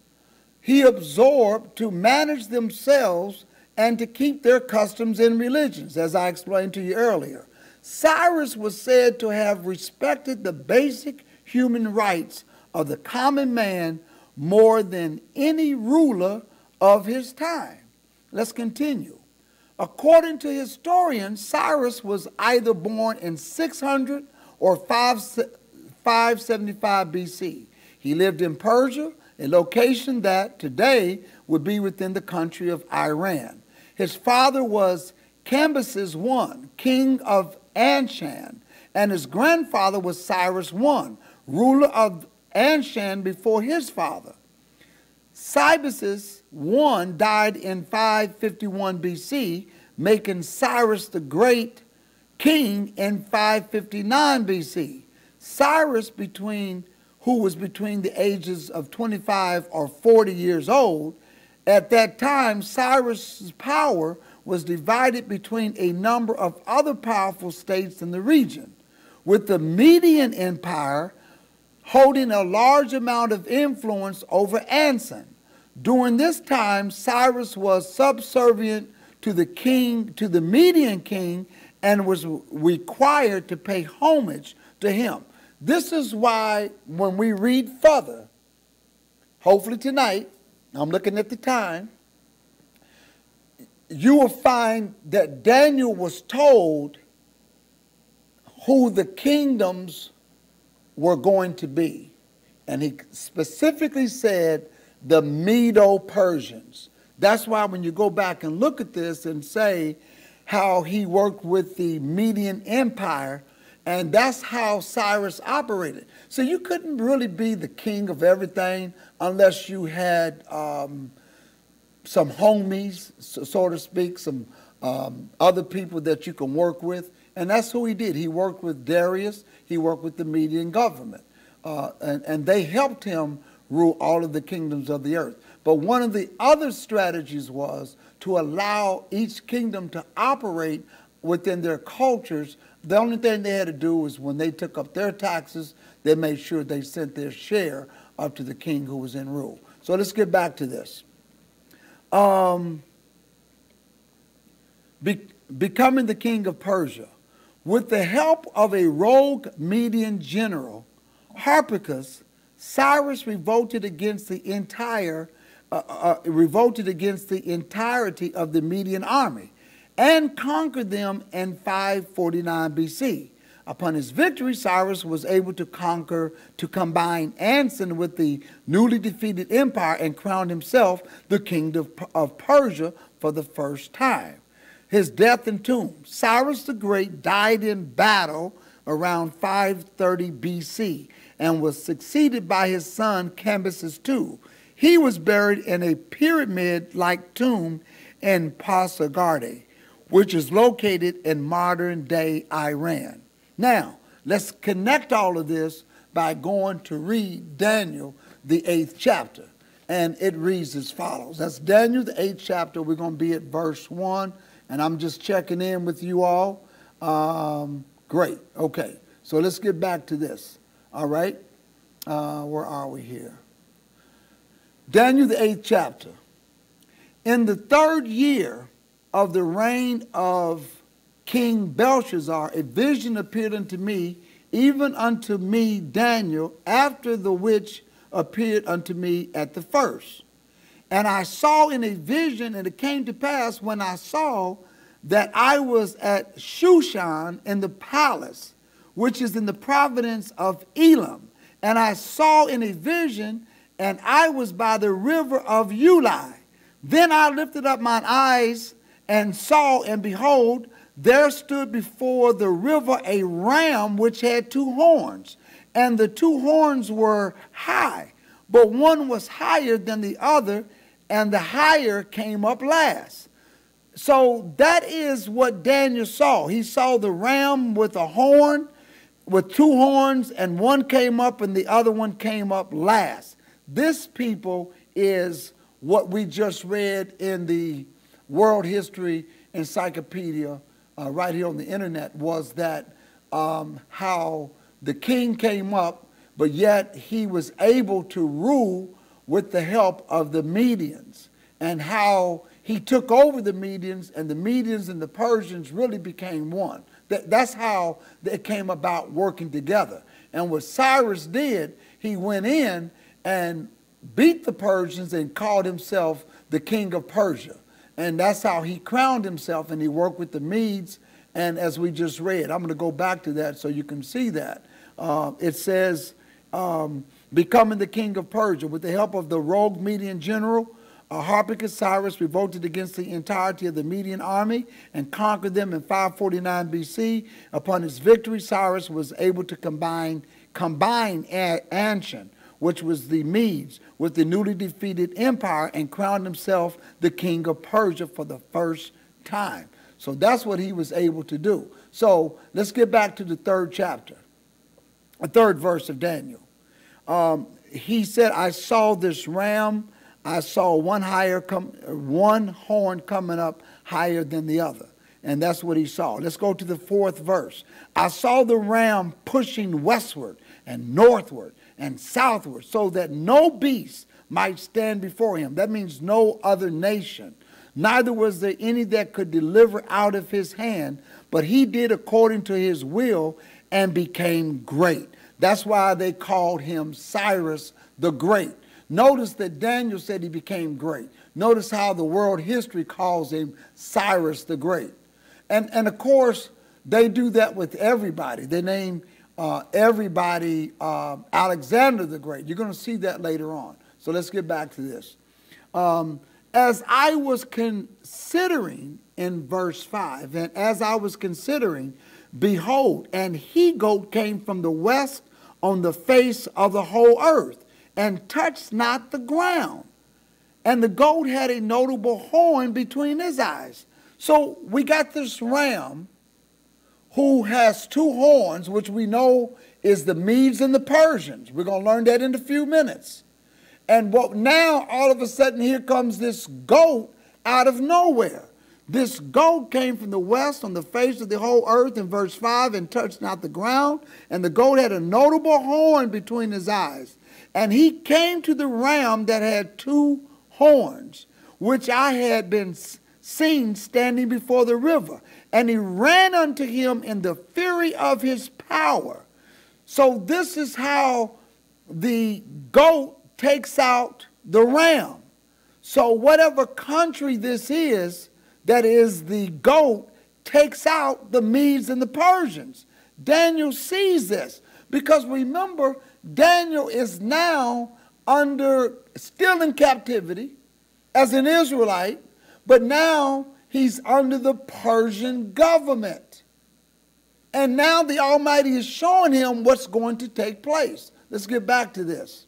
he absorbed to manage themselves and to keep their customs and religions, as I explained to you earlier. Cyrus was said to have respected the basic human rights of the common man more than any ruler of his time. Let's continue. According to historians, Cyrus was either born in 600 or 575 BC. He lived in Persia, a location that today would be within the country of Iran. His father was Cambyses I, king of Anshan, and his grandfather was Cyrus I, ruler of Anshan before his father. Cambyses I died in 551 BC, making Cyrus the Great king in 559 BC. Cyrus, who was between the ages of 25 or 40 years old, at that time, Cyrus's power was divided between a number of other powerful states in the region, with the Median Empire holding a large amount of influence over Anshan. During this time, Cyrus was subservient to the Median king, and was required to pay homage to him. This is why when we read further, hopefully tonight, I'm looking at the time, you will find that Daniel was told who the kingdoms were going to be. And he specifically said the Medo-Persians. That's why when you go back and look at this and say how he worked with the Median Empire, And that's how Cyrus operated. So you couldn't really be the king of everything unless you had some homies, so to speak, some other people that you can work with. And that's who he did. He worked with Darius. He worked with the Median government. And they helped him rule all of the kingdoms of the earth. But one of the other strategies was to allow each kingdom to operate within their cultures. The only thing they had to do was when they took up their taxes, they made sure they sent their share up to the king who was in rule. So let's get back to this. Becoming the king of Persia. With the help of a rogue Median general, Harpagus, Cyrus revolted against the entirety of the Median army and conquered them in 549 BC. Upon his victory, Cyrus was able to combine Anson with the newly defeated empire and crowned himself the king of Persia for the first time. His death and tomb. Cyrus the Great died in battle around 530 BC and was succeeded by his son Cambyses II. He was buried in a pyramid-like tomb in Pasargadae, which is located in modern-day Iran. Now, let's connect all of this by going to read Daniel, the 8th chapter. And it reads as follows. That's Daniel, the 8th chapter. We're going to be at verse 1. And I'm just checking in with you all. Great. Okay. So let's get back to this. All right. Where are we here? Daniel, the 8th chapter. In the 3rd year of the reign of King Belshazzar, a vision appeared unto me, even unto me, Daniel, after the which appeared unto me at the first. And I saw in a vision, and it came to pass when I saw that I was at Shushan in the palace, which is in the province of Elam. And I saw in a vision, and I was by the river of Ulai. Then I lifted up mine eyes and saw, and behold, there stood before the river a ram which had 2 horns. And the 2 horns were high, but one was higher than the other, and the higher came up last. So that is what Daniel saw. He saw the ram with a horn, with 2 horns, and one came up and the other one came up last. This, people, is what we just read in the World History Encyclopedia right here on the internet, was that how the king came up, but yet he was able to rule with the help of the Medians, and how he took over the Medians, and the Medians and the Persians really became one. That's how they came about working together. And what Cyrus did, he went in and beat the Persians and called himself the king of Persia. And that's how he crowned himself, and he worked with the Medes. And as we just read, I'm going to go back to that so you can see that. It says, becoming the king of Persia, with the help of the rogue Median general, Harpagus, Cyrus revolted against the entirety of the Median army and conquered them in 549 BC. Upon his victory, Cyrus was able to combine Anshan, which was the Medes, with the newly defeated empire, and crowned himself the king of Persia for the first time. So that's what he was able to do. So let's get back to the 3rd chapter, the 3rd verse of Daniel. He said, I saw this ram. I saw one horn coming up higher than the other. And that's what he saw. Let's go to the 4th verse. I saw the ram pushing westward and northward and southward, so that no beast might stand before him. That means no other nation. Neither was there any that could deliver out of his hand, but he did according to his will and became great. That's why they called him Cyrus the Great. Notice that Daniel said he became great. Notice how the world history calls him Cyrus the Great. And of course, they do that with everybody. They name everybody Alexander the Great. You're going to see that later on. So let's get back to this. As I was considering in verse 5, and as I was considering, behold, an he-goat came from the west on the face of the whole earth, and touched not the ground. And the goat had a notable horn between his eyes. So we got this ram who has two horns, which we know is the Medes and the Persians. We're going to learn that in a few minutes. And what now, all of a sudden, here comes this goat out of nowhere. This goat came from the west on the face of the whole earth in verse 5 and touched not the ground. And the goat had a notable horn between his eyes. And he came to the ram that had two horns, which I had been seen standing before the river. And he ran unto him in the fury of his power. So this is how the goat takes out the ram. So whatever country this is, that is the goat, takes out the Medes and the Persians. Daniel sees this because remember, Daniel is now still in captivity as an Israelite, but now he's under the Persian government. And now the Almighty is showing him what's going to take place. Let's get back to this.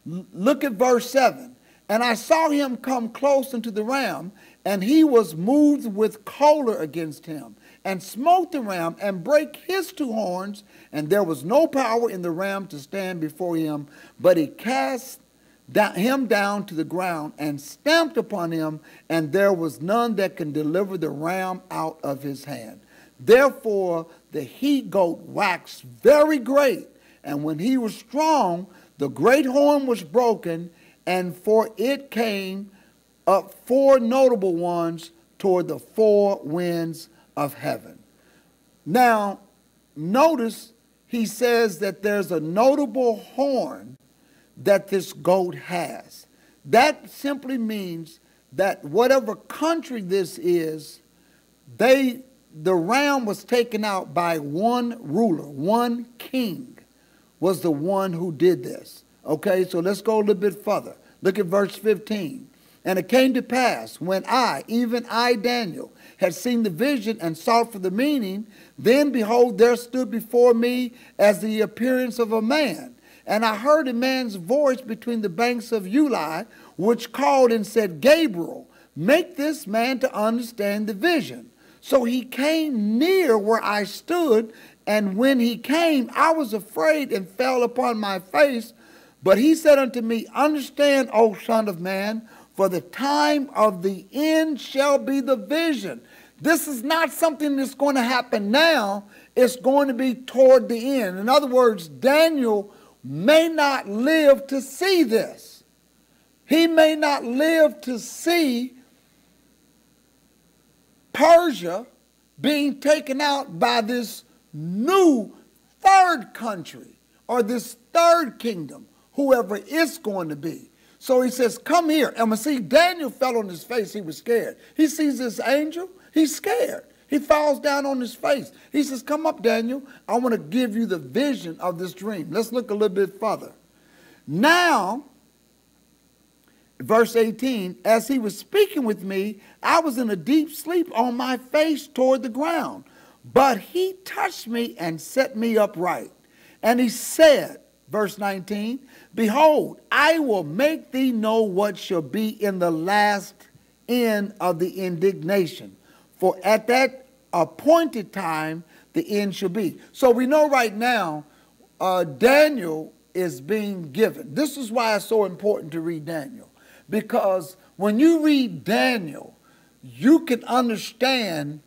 Look at verse 7. And I saw him come close unto the ram, and he was moved with choler against him, and smote the ram, and brake his two horns, and there was no power in the ram to stand before him, but he cast him down to the ground, and stamped upon him, and there was none that can deliver the ram out of his hand. Therefore the he-goat waxed very great, and when he was strong, the great horn was broken, and for it came up four notable ones toward the four winds of heaven. Now, notice he says that there's a notable horn that this goat has. That simply means that whatever country this is, the ram was taken out by one ruler, one king was the one who did this. Okay, so let's go a little bit further. Look at verse 15. And it came to pass, when I, even I, Daniel, had seen the vision and sought for the meaning, then behold, there stood before me as the appearance of a man. And I heard a man's voice between the banks of Ulai, which called and said, Gabriel, make this man to understand the vision. So he came near where I stood, and when he came, I was afraid and fell upon my face. But he said unto me, understand, O son of man, for the time of the end shall be the vision. This is not something that's going to happen now. It's going to be toward the end. In other words, Daniel may not live to see this. He may not live to see Persia being taken out by this new third country or this third kingdom, whoever it's going to be. So he says, come here. And we see Daniel fell on his face. He was scared. He sees this angel. He's scared. He falls down on his face. He says, come up, Daniel. I want to give you the vision of this dream. Let's look a little bit further. Now, verse 18, as he was speaking with me, I was in a deep sleep on my face toward the ground. But he touched me and set me upright. And he said, verse 19, behold, I will make thee know what shall be in the last end of the indignation. For at that appointed time, the end shall be. So we know right now, Daniel is being given. This is why it's so important to read Daniel. Because when you read Daniel, you can understand,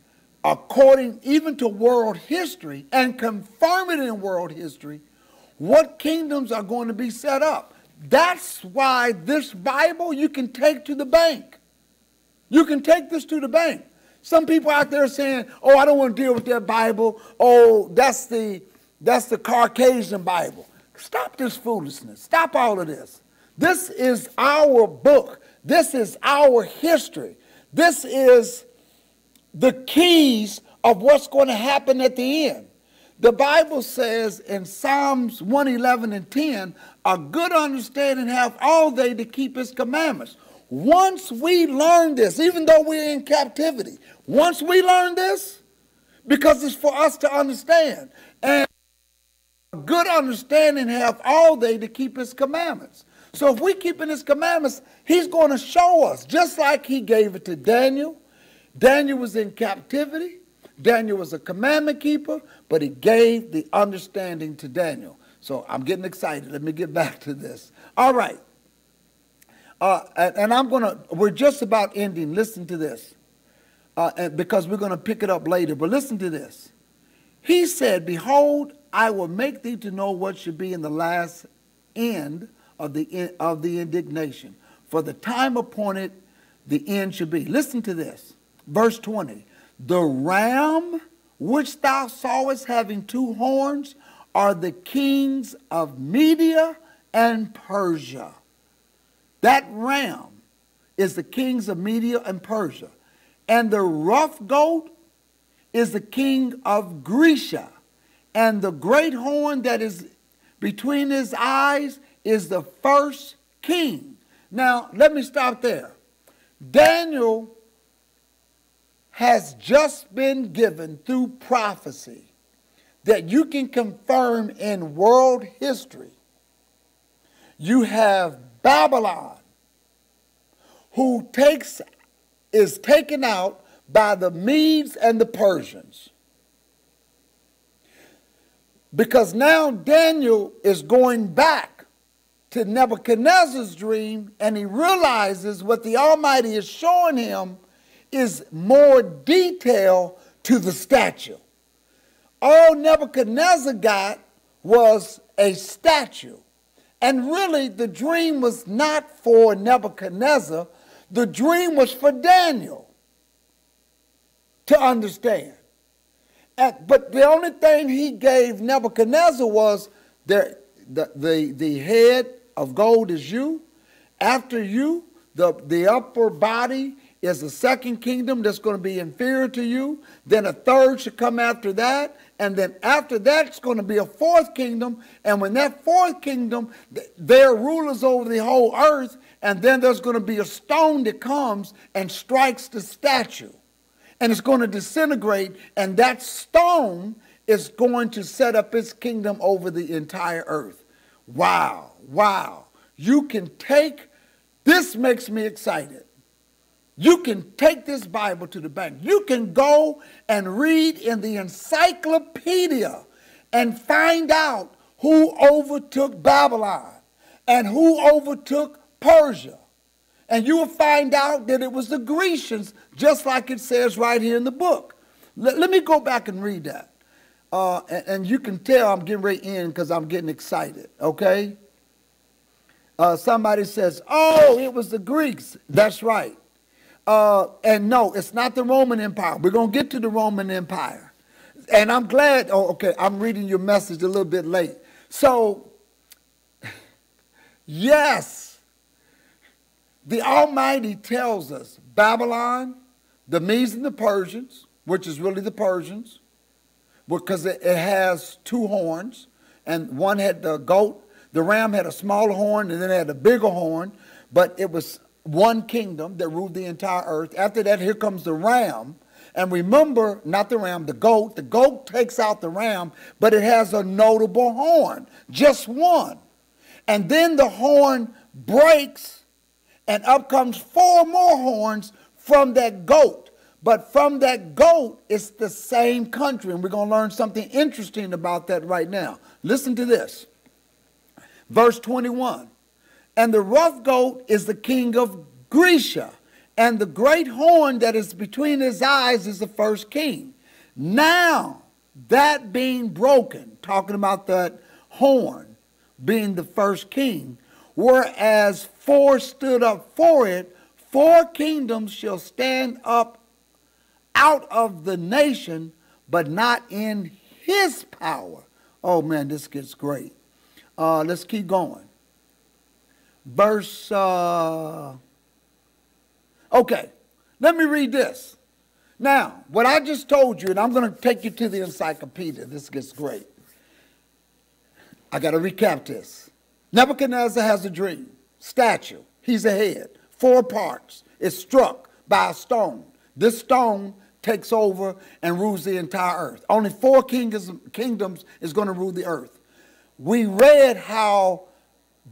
according even to world history, and confirm it in world history, what kingdoms are going to be set up. That's why this Bible you can take to the bank. You can take this to the bank. Some people out there saying, oh, I don't want to deal with that Bible. Oh, that's the Caucasian Bible. Stop this foolishness. Stop all of this. This is our book. This is our history. This is the keys of what's going to happen at the end. The Bible says in Psalms 111 and 10, a good understanding have all they to keep his commandments. Once we learn this, even though we're in captivity, once we learn this, because it's for us to understand. And a good understanding have all they to keep his commandments. So if we keeping his commandments, he's going to show us, just like he gave it to Daniel. Daniel was in captivity. Daniel was a commandment keeper, but he gave the understanding to Daniel. So I'm getting excited. Let me get back to this. All right. And we're just about ending. Listen to this. Because we're going to pick it up later. But listen to this. He said, behold, I will make thee to know what should be in the last end of the indignation. For the time appointed, the end should be. Listen to this. Verse 20. The ram which thou sawest having two horns are the kings of Media and Persia. That ram is the kings of Media and Persia. And the rough goat is the king of Grecia. And the great horn that is between his eyes is the first king. Now, let me stop there. Daniel has just been given through prophecy that you can confirm in world history. You have Babylon, who is taken out by the Medes and the Persians. Because now Daniel is going back to Nebuchadnezzar's dream, and he realizes what the Almighty is showing him is more detail to the statue. All Nebuchadnezzar got was a statue. And really, the dream was not for Nebuchadnezzar. The dream was for Daniel to understand. But the only thing he gave Nebuchadnezzar was the head of gold is you. After you, the upper body is the second kingdom that's going to be inferior to you. Then a third should come after that. And then after that, it's going to be a fourth kingdom. And when that fourth kingdom, they're rulers over the whole earth. And then there's going to be a stone that comes and strikes the statue. And it's going to disintegrate. And that stone is going to set up its kingdom over the entire earth. Wow. Wow. You can take, this makes me excited. You can take this Bible to the bank. You can go and read in the encyclopedia and find out who overtook Babylon and who overtook Persia. And you will find out that it was the Grecians, just like it says right here in the book. Let me go back and read that. And you can tell I'm getting ready to end because I'm getting excited, okay? Somebody says, oh, it was the Greeks. That's right. And no, it's not the Roman Empire. We're going to get to the Roman Empire. And I'm glad, oh, okay, I'm reading your message a little bit late. So, yes, the Almighty tells us Babylon, the Medes and the Persians, which is really the Persians, because it has two horns, and one had the goat. The ram had a smaller horn, and then it had a bigger horn, but it was one kingdom that ruled the entire earth. After that, here comes the ram. And remember, not the ram, the goat. The goat takes out the ram, but it has a notable horn, just one. And then the horn breaks, and up comes four more horns from that goat. But from that goat, it's the same country. And we're going to learn something interesting about that right now. Listen to this. Verse 21. And the rough goat is the king of Grecia, and the great horn that is between his eyes is the first king. Now, that being broken, talking about that horn being the first king, whereas four stood up for it, four kingdoms shall stand up out of the nation, but not in his power. Oh man, this gets great. Let's keep going. Verse, okay, let me read this. Now, what I just told you, and I'm going to take you to the encyclopedia. This gets great. I got to recap this. Nebuchadnezzar has a dream. Statue. He's a head. Four parts. It's struck by a stone. This stone takes over and rules the entire earth. Only 4 kingdoms is going to rule the earth. We read how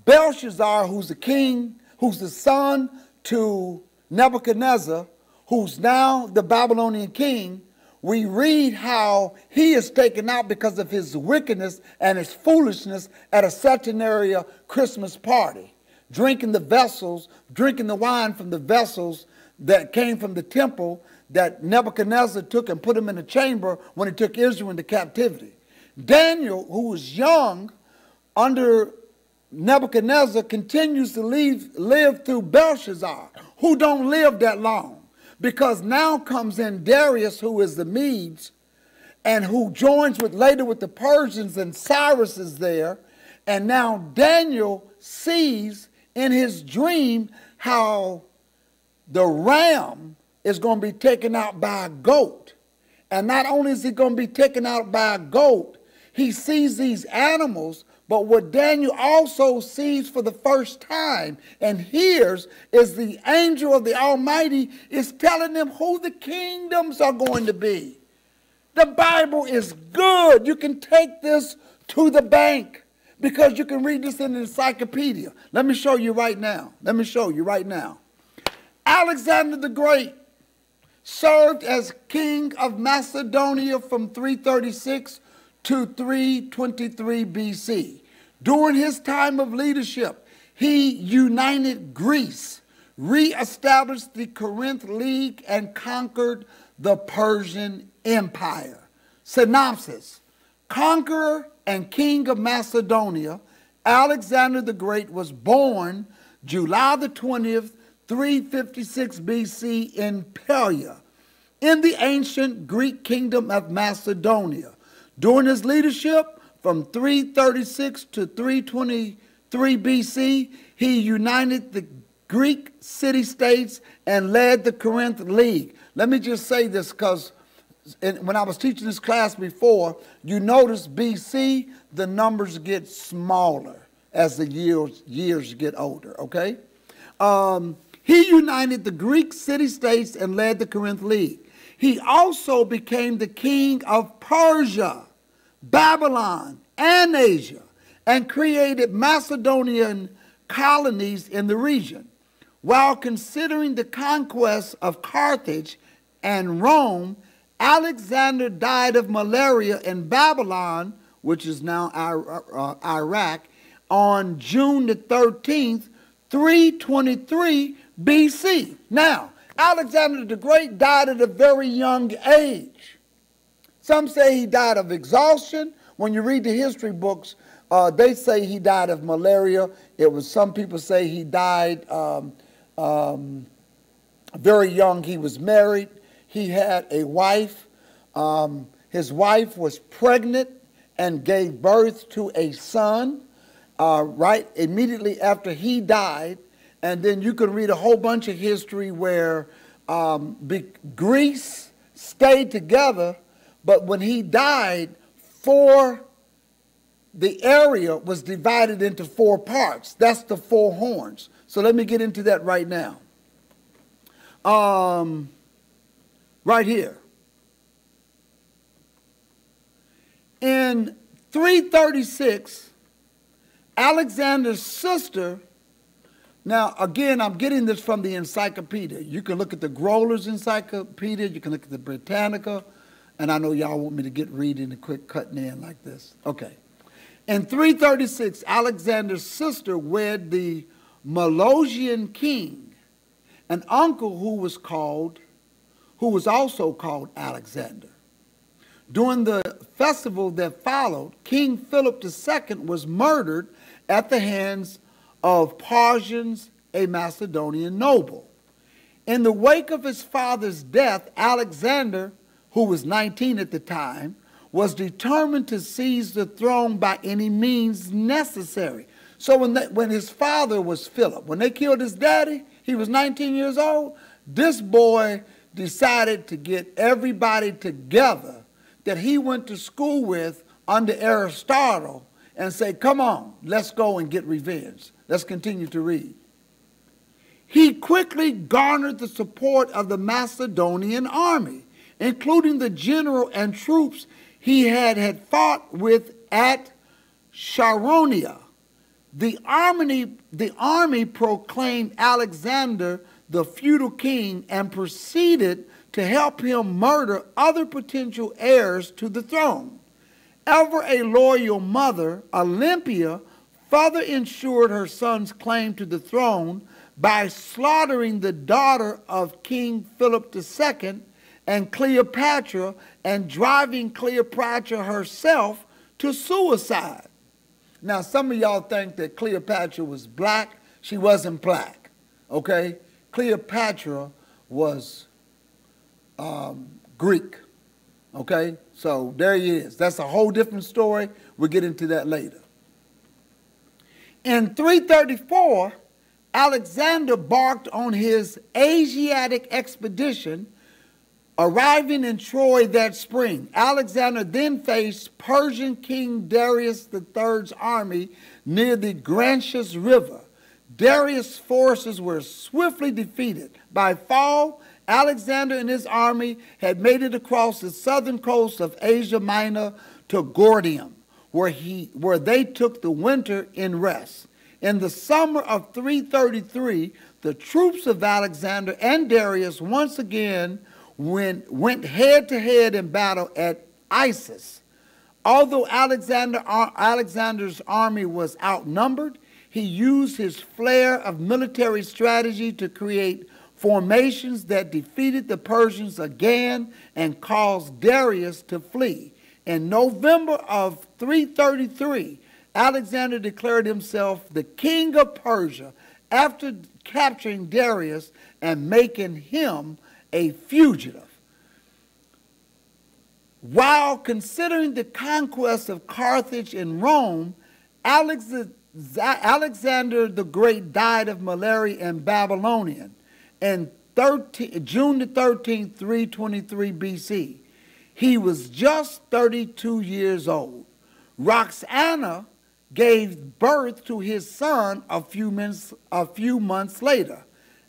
Belshazzar, who's the king, who's the son to Nebuchadnezzar, who's now the Babylonian king, we read how he is taken out because of his wickedness and his foolishness at a Saturnalia Christmas party, drinking the wine from the vessels that came from the temple that Nebuchadnezzar took and put him in a chamber when he took Israel into captivity. Daniel, who was young under Nebuchadnezzar, continues to live through Belshazzar, who don't live that long. Because now comes in Darius, who is the Medes, and who joins later with the Persians, and Cyrus is there. And now Daniel sees in his dream how the ram is going to be taken out by a goat. And not only is he going to be taken out by a goat, he sees these animals. But what Daniel also sees for the first time and hears is the angel of the Almighty is telling him who the kingdoms are going to be. The Bible is good. You can take this to the bank because you can read this in an encyclopedia. Let me show you right now. Alexander the Great served as king of Macedonia from 336 to 323 BC. During his time of leadership, he united Greece, reestablished the Corinth League, and conquered the Persian Empire. Synopsis: conqueror and king of Macedonia, Alexander the Great was born July the 20th, 356 BC in Perea, in the ancient Greek kingdom of Macedonia. During his leadership, from 336 to 323 BC, he united the Greek city-states and led the Corinth League. Let me just say this because when I was teaching this class before, you notice BC, the numbers get smaller as the years get older, okay? He united the Greek city-states and led the Corinth League. He also became the king of Persia, Babylon, and Asia, and created Macedonian colonies in the region. While considering the conquest of Carthage and Rome, Alexander died of malaria in Babylon, which is now Iraq, on June the 13th, 323 BC. Now, Alexander the Great died at a very young age. Some say he died of exhaustion. When you read the history books, they say he died of malaria. Some people say he died very young. He was married. He had a wife. His wife was pregnant and gave birth to a son right immediately after he died. And then you can read a whole bunch of history where Greece stayed together, but when he died, the area was divided into 4 parts. That's the 4 horns. So let me get into that right now. Right here. In 336, Alexander's sister, now again, I'm getting this from the encyclopedia. You can look at the Groller's encyclopedia, you can look at the Britannica, and I know y'all want me to get reading and quick cutting in like this. Okay. In 336, Alexander's sister wed the Molossian king, an uncle who was also called Alexander. During the festival that followed, King Philip II was murdered at the hands of Parsians, a Macedonian noble. In the wake of his father's death, Alexander, who was 19 at the time, was determined to seize the throne by any means necessary. So when his father was Philip, when they killed his daddy, he was 19 years old, this boy decided to get everybody together that he went to school with under Aristotle and say, come on, let's go and get revenge. Let's continue to read. He quickly garnered the support of the Macedonian army including the general and troops he had fought with at Sharonia. The army proclaimed Alexander the feudal king and proceeded to help him murder other potential heirs to the throne. Ever a loyal mother, Olympia further ensured her son's claim to the throne by slaughtering the daughter of King Philip II and Cleopatra and driving Cleopatra herself to suicide. Now, some of y'all think that Cleopatra was black. She wasn't black, okay? Cleopatra was Greek, okay? So there he is. That's a whole different story. We'll get into that later. In 334, Alexander embarked on his Asiatic expedition, arriving in Troy that spring. Alexander then faced Persian King Darius III's army near the Grantius River. Darius' forces were swiftly defeated. By fall, Alexander and his army had made it across the southern coast of Asia Minor to Gordium, where they took the winter in rest. In the summer of 333, the troops of Alexander and Darius once again went head-to-head in battle at Issus. Although Alexander's army was outnumbered, he used his flair of military strategy to create formations that defeated the Persians again and caused Darius to flee. In November of 333, Alexander declared himself the king of Persia after capturing Darius and making him a fugitive. While considering the conquest of Carthage and Rome, Alexander the Great died of malaria in Babylonian in June the 13th, 323 BC. He was just 32 years old. Roxana gave birth to his son a few months later.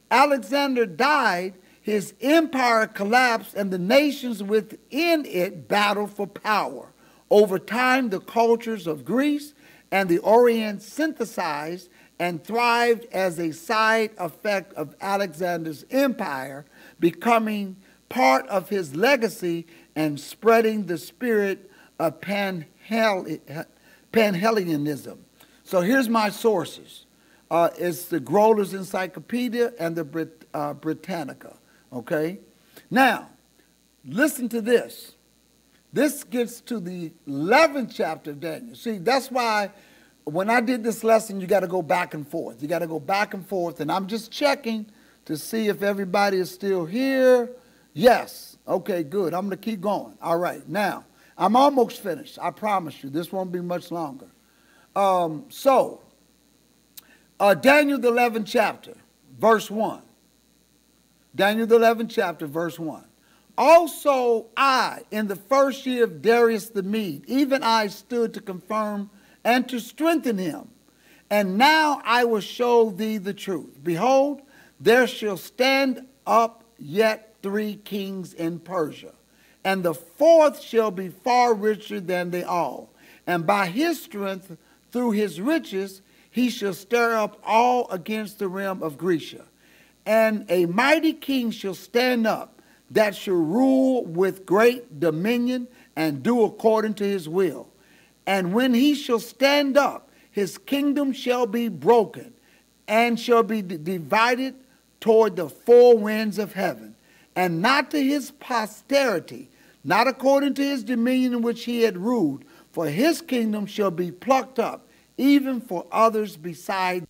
Alexander died, his empire collapsed, and the nations within it battled for power. Over time, the cultures of Greece and the Orient synthesized and thrived as a side effect of Alexander's empire, becoming part of his legacy and spreading the spirit of Panhellenism. So here's my sources. It's the Groller's Encyclopedia and the Britannica, okay? Now, listen to this. This gets to the 11th chapter of Daniel. See, that's why when I did this lesson, you got to go back and forth. You got to go back and forth, and I'm just checking to see if everybody is still here. Yes. Okay, good. I'm going to keep going. All right. Now, I'm almost finished. I promise you. This won't be much longer. Daniel, the 11th chapter, verse 1. Daniel, the 11th chapter, verse 1. Also I, in the first year of Darius the Mede, even I stood to confirm and to strengthen him. And now I will show thee the truth. Behold, there shall stand up yet 3 kings in Persia, and the 4th shall be far richer than they all. And by his strength, through his riches, he shall stir up all against the realm of Grecia. And a mighty king shall stand up, that shall rule with great dominion and do according to his will. And when he shall stand up, his kingdom shall be broken and shall be divided toward the 4 winds of heaven, and not to his posterity, not according to his dominion in which he had ruled, for his kingdom shall be plucked up, even for others beside.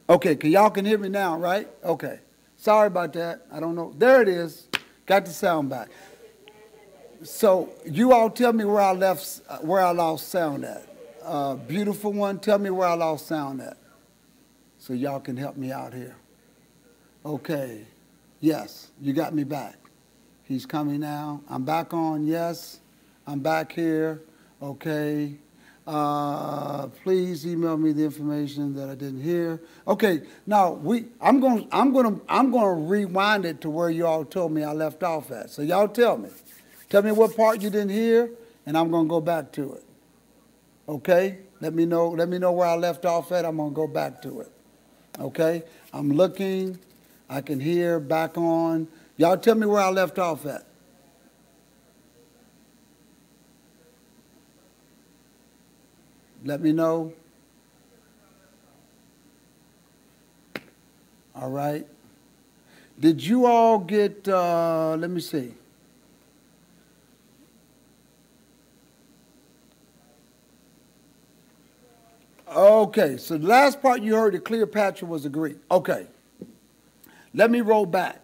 Okay, y'all can hear me now, right? Okay. Sorry about that. I don't know. There it is. Got the sound back. So you all tell me where I lost sound at. Beautiful one, tell me where I lost sound at. So y'all can help me out here. Okay. Yes, you got me back. He's coming now. I'm back on. Yes, I'm back here. Okay. Please email me the information that I didn't hear. Okay. Now I'm gonna rewind it to where you all told me I left off at. So y'all tell me. Tell me what part you didn't hear, and I'm gonna go back to it. Okay? Let me know where I left off at. I'm gonna go back to it. Okay? I'm looking. I can hear back on. Y'all tell me where I left off at. Let me know. All right. Did you all get, let me see. Okay, so the last part you heard that Cleopatra was a Greek. Okay. Let me roll back.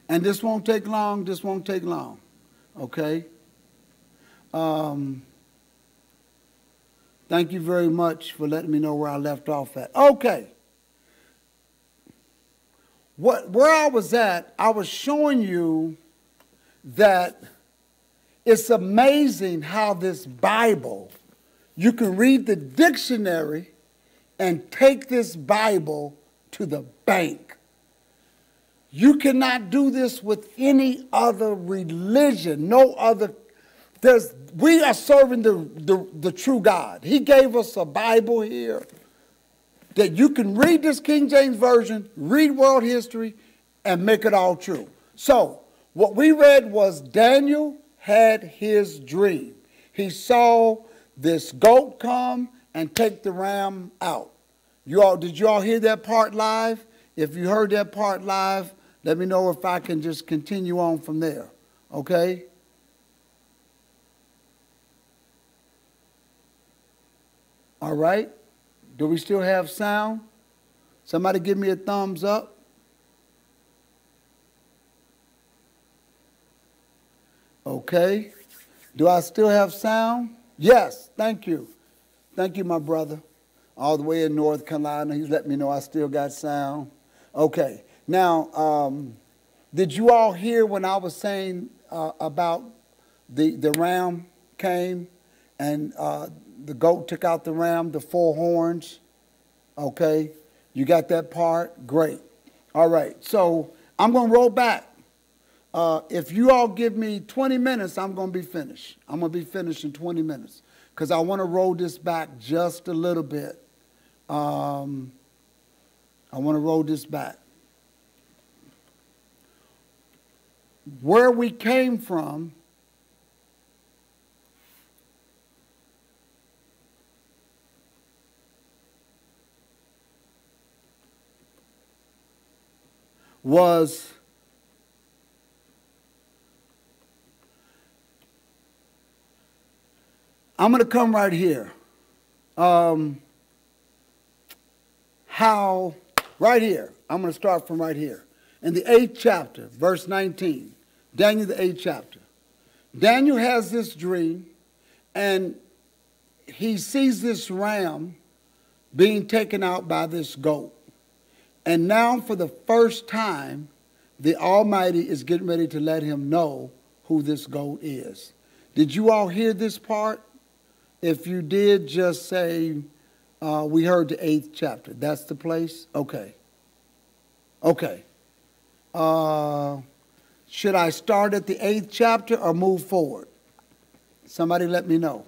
And this won't take long. This won't take long. Okay? Thank you very much for letting me know where I left off at. Okay. Where I was at, I was showing you that it's amazing how this Bible, you can read the dictionary and take this Bible to the bank. You cannot do this with any other religion, no other. We are serving the true God. He gave us a Bible here that you can read this King James Version, read world history, and make it all true. So, what we read was Daniel had his dream. He saw this goat come and take the ram out. Did you all hear that part live? If you heard that part live, let me know if I can just continue on from there. Okay? All right. Do we still have sound? Somebody give me a thumbs up. Okay. Do I still have sound? Yes. Thank you. Thank you, my brother. All the way in North Carolina. He's let me know I still got sound. Okay. Now, did you all hear when I was saying about the ram came and the goat took out the ram, the 4 horns? Okay. You got that part? Great. All right. So I'm going to roll back. If you all give me 20 minutes, I'm going to be finished. I'm going to be finished in 20 minutes because I want to roll this back just a little bit. I want to roll this back. Where we came from was I'm going to come right here. Right here. I'm going to start from right here. In the 8th chapter, verse 19. Daniel, the 8th chapter. Daniel has this dream, and he sees this ram being taken out by this goat. And now, for the first time, the Almighty is getting ready to let him know who this goat is. Did you all hear this part? If you did, just say, we heard the 8th chapter. That's the place? Okay. Okay. Should I start at the 8th chapter or move forward? Somebody let me know.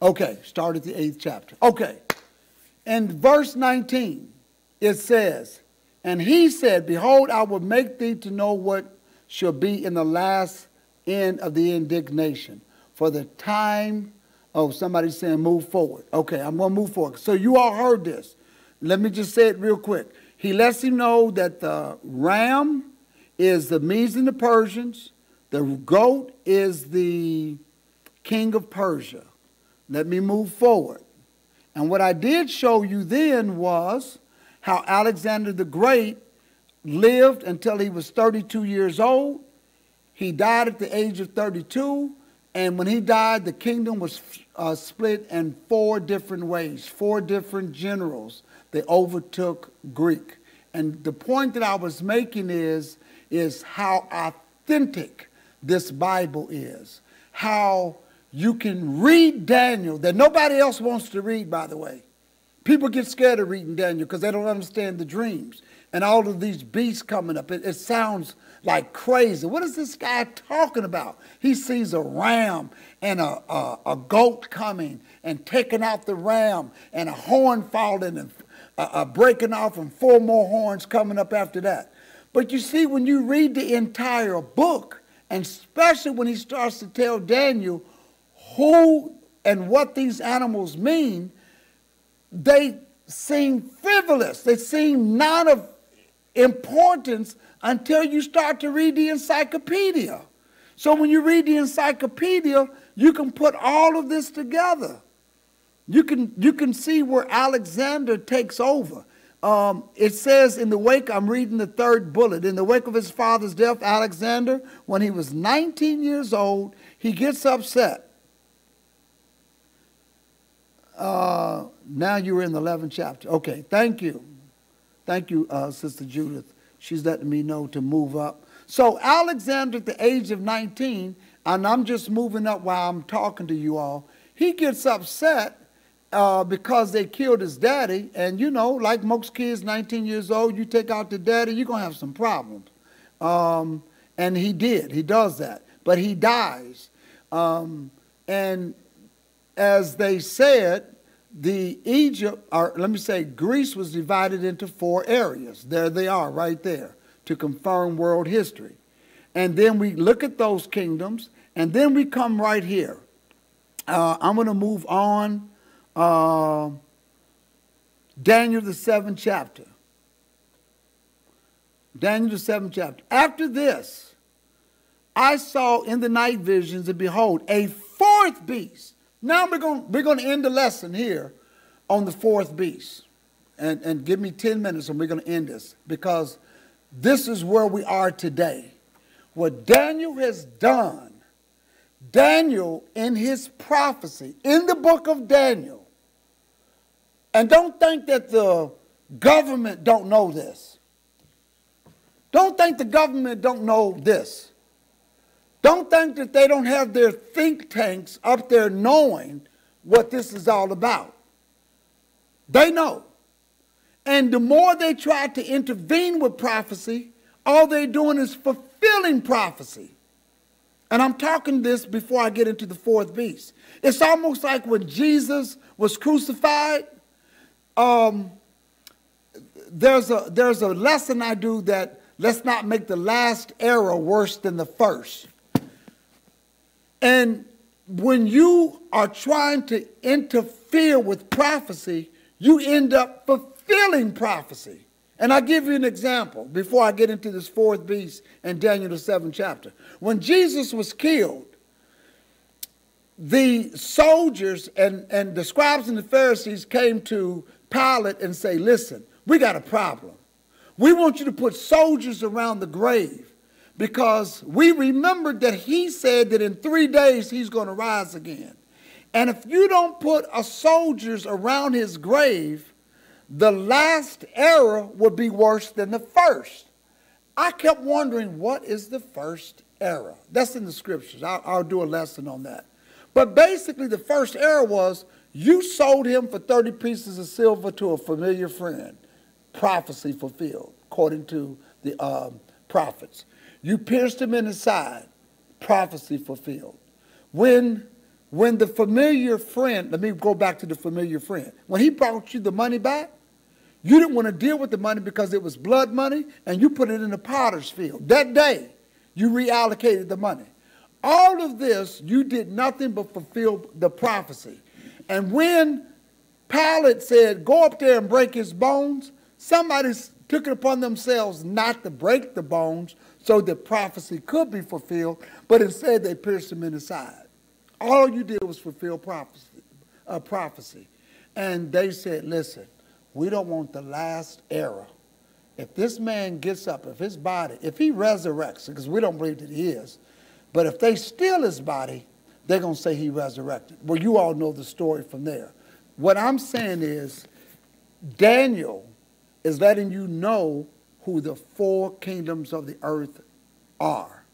Okay, start at the 8th chapter. Okay. In verse 19, it says, and he said, behold, I will make thee to know what shall be in the last end of the indignation. For the time, somebody's saying move forward. Okay, I'm going to move forward. So you all heard this. Let me just say it real quick. He lets him know that the ram is the Medes and the Persians. The goat is the king of Persia. Let me move forward. And what I did show you then was how Alexander the Great lived until he was 32 years old. He died at the age of 32. And when he died, the kingdom was split in 4 different ways, 4 different generals. They overtook Greek. And the point that I was making is how authentic this Bible is. How you can read Daniel that nobody else wants to read, by the way. People get scared of reading Daniel because they don't understand the dreams. And all of these beasts coming up. It sounds like crazy. What is this guy talking about? He sees a ram and a goat coming and taking out the ram and a horn falling and breaking off and 4 more horns coming up after that. But you see, when you read the entire book, and especially when he starts to tell Daniel who and what these animals mean, they seem frivolous. They seem not of importance until you start to read the encyclopedia. So when you read the encyclopedia, you can put all of this together. You can see where Alexander takes over. It says in the wake, I'm reading the 3rd bullet, in the wake of his father's death, Alexander, when he was 19 years old, he gets upset. Now you're in the 11th chapter. Okay, thank you. Thank you, Sister Judith. She's letting me know to move up. So Alexander at the age of 19, and I'm just moving up while I'm talking to you all, he gets upset because they killed his daddy. And you know, like most kids, 19 years old, you take out the daddy, you're going to have some problems. And he did. He does that. But he dies. And as they said, Greece was divided into 4 areas. There they are right there to confirm world history. And then we look at those kingdoms, and then we come right here. I'm going to move on. Daniel, the 7th chapter. Daniel, the 7th chapter. After this, I saw in the night visions, and behold, a 4th beast. Now we're going to end the lesson here on the 4th beast. And give me 10 minutes and we're going to end this. Because this is where we are today. What Daniel has done, Daniel in his prophecy, in the book of Daniel, and don't think that the government don't know this. Don't think the government don't know this. Don't think that they don't have their think tanks up there knowing what this is all about. They know. And the more they try to intervene with prophecy, all they're doing is fulfilling prophecy. And I'm talking this before I get into the 4th beast. It's almost like when Jesus was crucified. There's a lesson I do that let's not make the last error worse than the first. And when you are trying to interfere with prophecy, you end up fulfilling prophecy. And I'll give you an example before I get into this 4th beast and Daniel the 7th chapter. When Jesus was killed, the soldiers and the scribes and the Pharisees came to Pilate and say, listen, we got a problem. We want you to put soldiers around the grave because we remembered that he said that in 3 days he's going to rise again. And if you don't put soldiers around his grave, the last error would be worse than the first. I kept wondering, what is the first error? That's in the scriptures. I'll do a lesson on that. But basically the first error was you sold him for 30 pieces of silver to a familiar friend. Prophecy fulfilled, according to the prophets. You pierced him in the side. Prophecy fulfilled. When the familiar friend, let me go back to the familiar friend. When he brought you the money back, you didn't want to deal with the money because it was blood money, and you put it in the potter's field. That day, you reallocated the money. All of this, you did nothing but fulfill the prophecy. And when Pilate said, go up there and break his bones, somebody took it upon themselves not to break the bones so that prophecy could be fulfilled, but instead they pierced him in the side. All you did was fulfill prophecy. And they said, listen, we don't want the last era. If this man gets up, if his body, if he resurrects, because we don't believe that he is, but if they steal his body, they're going to say he resurrected. Well, you all know the story from there. What I'm saying is, Daniel is letting you know who the four kingdoms of the earth are.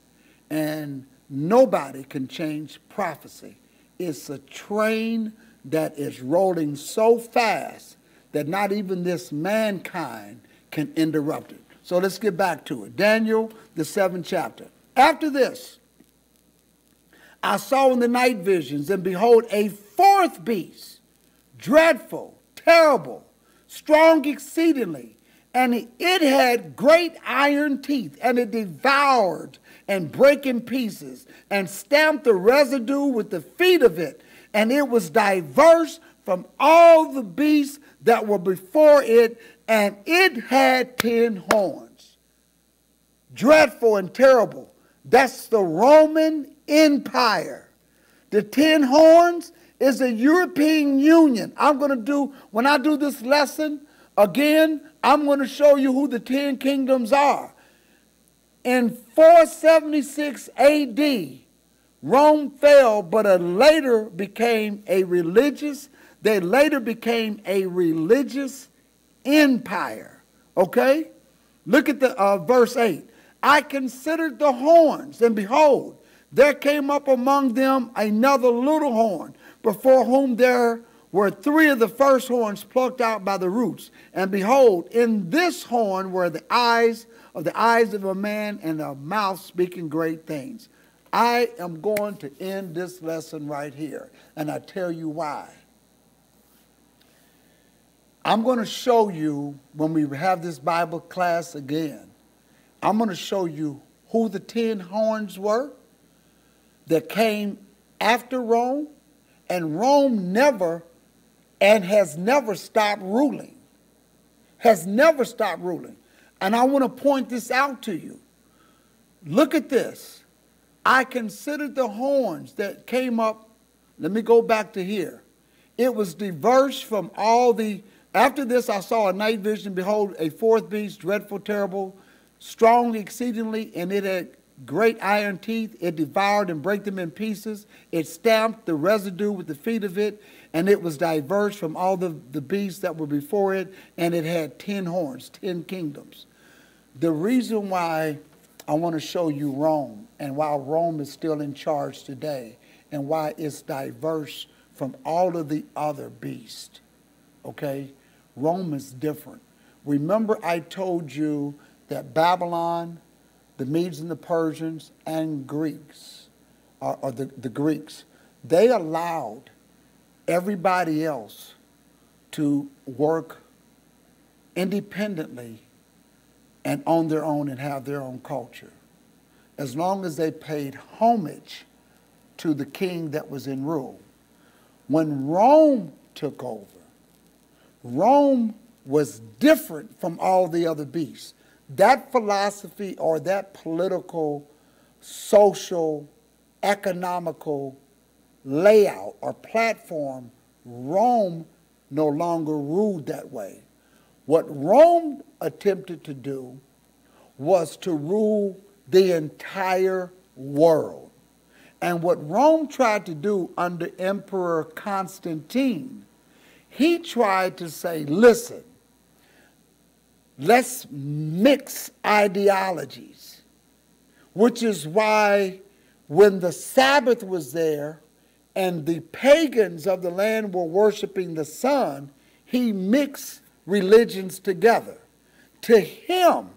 And nobody can change prophecy. It's a train that is rolling so fast that not even this mankind can interrupt it. So let's get back to it. Daniel, the 7th chapter. After this, I saw in the night visions, and behold, a fourth beast, dreadful, terrible, strong exceedingly, and it had great iron teeth, and it devoured and brake in pieces, and stamped the residue with the feet of it, and it was diverse from all the beasts that were before it, and it had 10 horns. Dreadful and terrible. That's the Roman Empire. The 10 horns is the European Union. When I do this lesson, again, I'm going to show you who the 10 kingdoms are. In 476 AD, Rome fell, but they later became a religious empire. Okay? Look at the verse 8. I considered the horns, and behold, there came up among them another little horn, before whom there were 3 of the first horns plucked out by the roots. And behold, in this horn were the eyes of a man, and a mouth speaking great things. I am going to end this lesson right here, and I tell you why. I'm going to show you, when we have this Bible class again, I'm going to show you who the 10 horns were that came after Rome, and Rome never and has never stopped ruling. Has never stopped ruling. And I want to point this out to you. Look at this. I considered the horns that came up. Let me go back to here. It was diverse from all the... After this I saw a night vision, behold, a fourth beast, dreadful, terrible, strong exceedingly, and it had great iron teeth. It devoured and brake them in pieces. It stamped the residue with the feet of it, and it was diverse from all the beasts that were before it, and it had 10 horns, 10 kingdoms. The reason why I want to show you Rome, and why Rome is still in charge today, and why it's diverse from all of the other beasts, okay? Rome is different. Remember I told you that Babylon, the Medes and the Persians, and Greeks, or the Greeks, they allowed everybody else to work independently and on their own and have their own culture, as long as they paid homage to the king that was in rule. When Rome took over, Rome was different from all the other beasts. That philosophy, or that political, social, economical layout or platform, Rome no longer ruled that way. What Rome attempted to do was to rule the entire world. And what Rome tried to do under Emperor Constantine, he tried to say, listen, let's mix ideologies, which is why when the Sabbath was there and the pagans of the land were worshiping the sun, he mixed religions together. To him,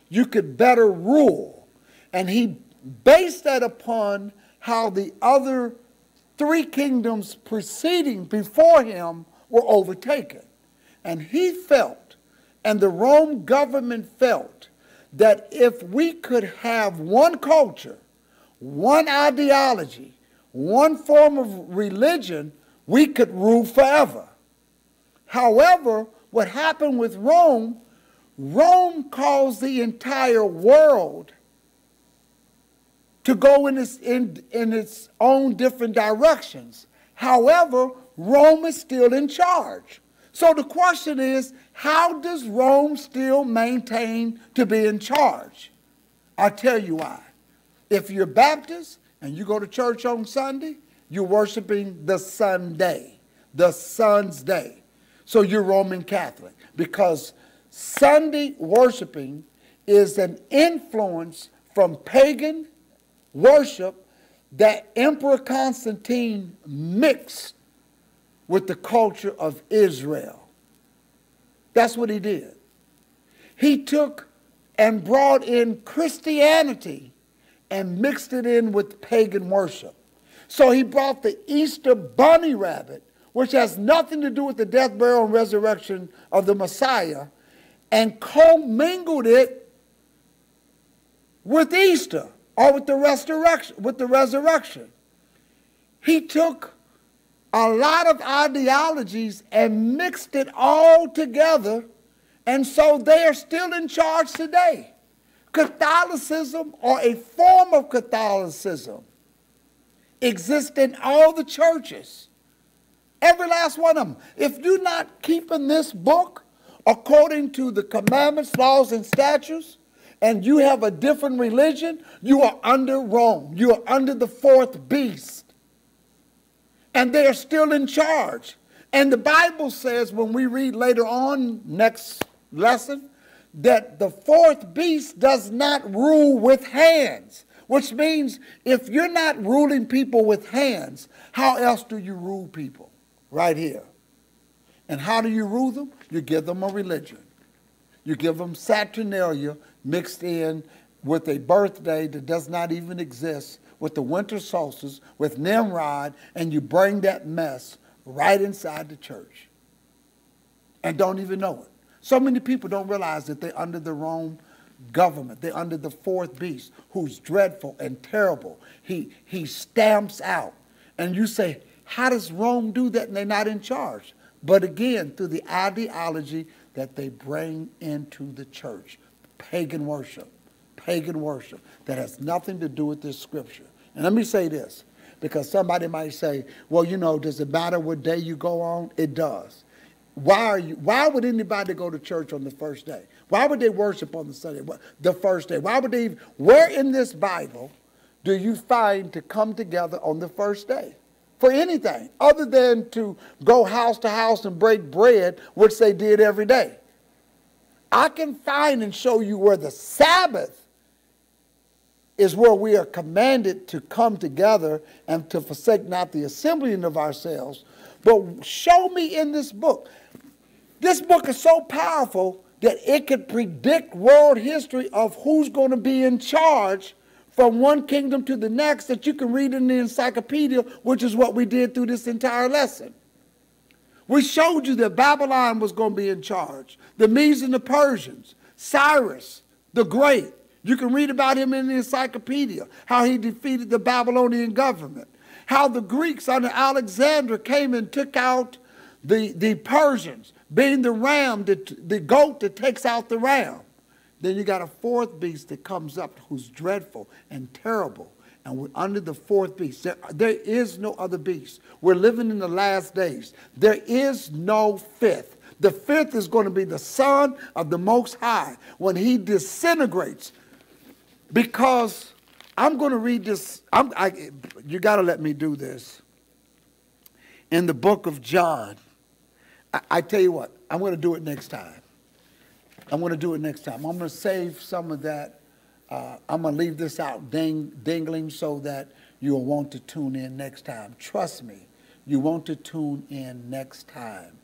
you could better rule. And he based that upon how the other 3 kingdoms preceding before him were overtaken. And he felt, and the Rome government felt, that if we could have one culture, one ideology, one form of religion, we could rule forever. However, what happened with Rome, Rome caused the entire world to go in its own different directions. However, Rome is still in charge. So the question is, how does Rome still maintain to be in charge? I'll tell you why. If you're Baptist and you go to church on Sunday, you're worshiping the Sunday, the Son's day. So you're Roman Catholic, because Sunday worshiping is an influence from pagan worship that Emperor Constantine mixed with the culture of Israel. That's what he did. He took and brought in Christianity and mixed it in with pagan worship. So he brought the Easter bunny rabbit, which has nothing to do with the death, burial, and resurrection of the Messiah, and commingled it with Easter, or with the resurrection. He took a lot of ideologies and mixed it all together, and so they are still in charge today. Catholicism, or a form of Catholicism, exists in all the churches. Every last one of them. If you're not keeping this book according to the commandments, laws, and statutes, and you have a different religion, you are under Rome. You are under the fourth beast. And they are still in charge. And the Bible says, when we read later on, next lesson, that the fourth beast does not rule with hands. Which means, if you're not ruling people with hands, how else do you rule people? Right here. And how do you rule them? You give them a religion. You give them Saturnalia mixed in with a birthday that does not even exist, with the winter solstice, with Nimrod, and you bring that mess right inside the church and don't even know it. So many people don't realize that they're under the Rome government. They're under the fourth beast, who's dreadful and terrible. He stamps out. And you say, how does Rome do that and they're not in charge? But again, through the ideology that they bring into the church. Pagan worship that has nothing to do with this scripture. And let me say this, because somebody might say, well, you know, does it matter what day you go on? It does. Why would anybody go to church on the first day? Why would they worship on the first day? Where in this Bible do you find to come together on the first day? For anything other than to go house to house and break bread, which they did every day. I can find and show you where the Sabbath is, where we are commanded to come together and to forsake not the assembling of ourselves. But show me in this book. This book is so powerful that it could predict world history of who's going to be in charge from one kingdom to the next, that you can read in the encyclopedia, which is what we did through this entire lesson. We showed you that Babylon was going to be in charge. The Medes and the Persians. Cyrus the Great. You can read about him in the encyclopedia, how he defeated the Babylonian government. How the Greeks under Alexander came and took out the Persians, being the ram, the goat that takes out the ram. Then you got a fourth beast that comes up who's dreadful and terrible. And we're under the fourth beast. There is no other beast. We're living in the last days. There is no fifth. The fifth is going to be the Son of the Most High when he disintegrates. Because I'm going to read this. You got to let me do this. In the book of John. I tell you what, I'm going to do it next time. I'm going to do it next time. I'm going to save some of that. I'm going to leave this out dingling so that you'll want to tune in next time. Trust me, you want to tune in next time,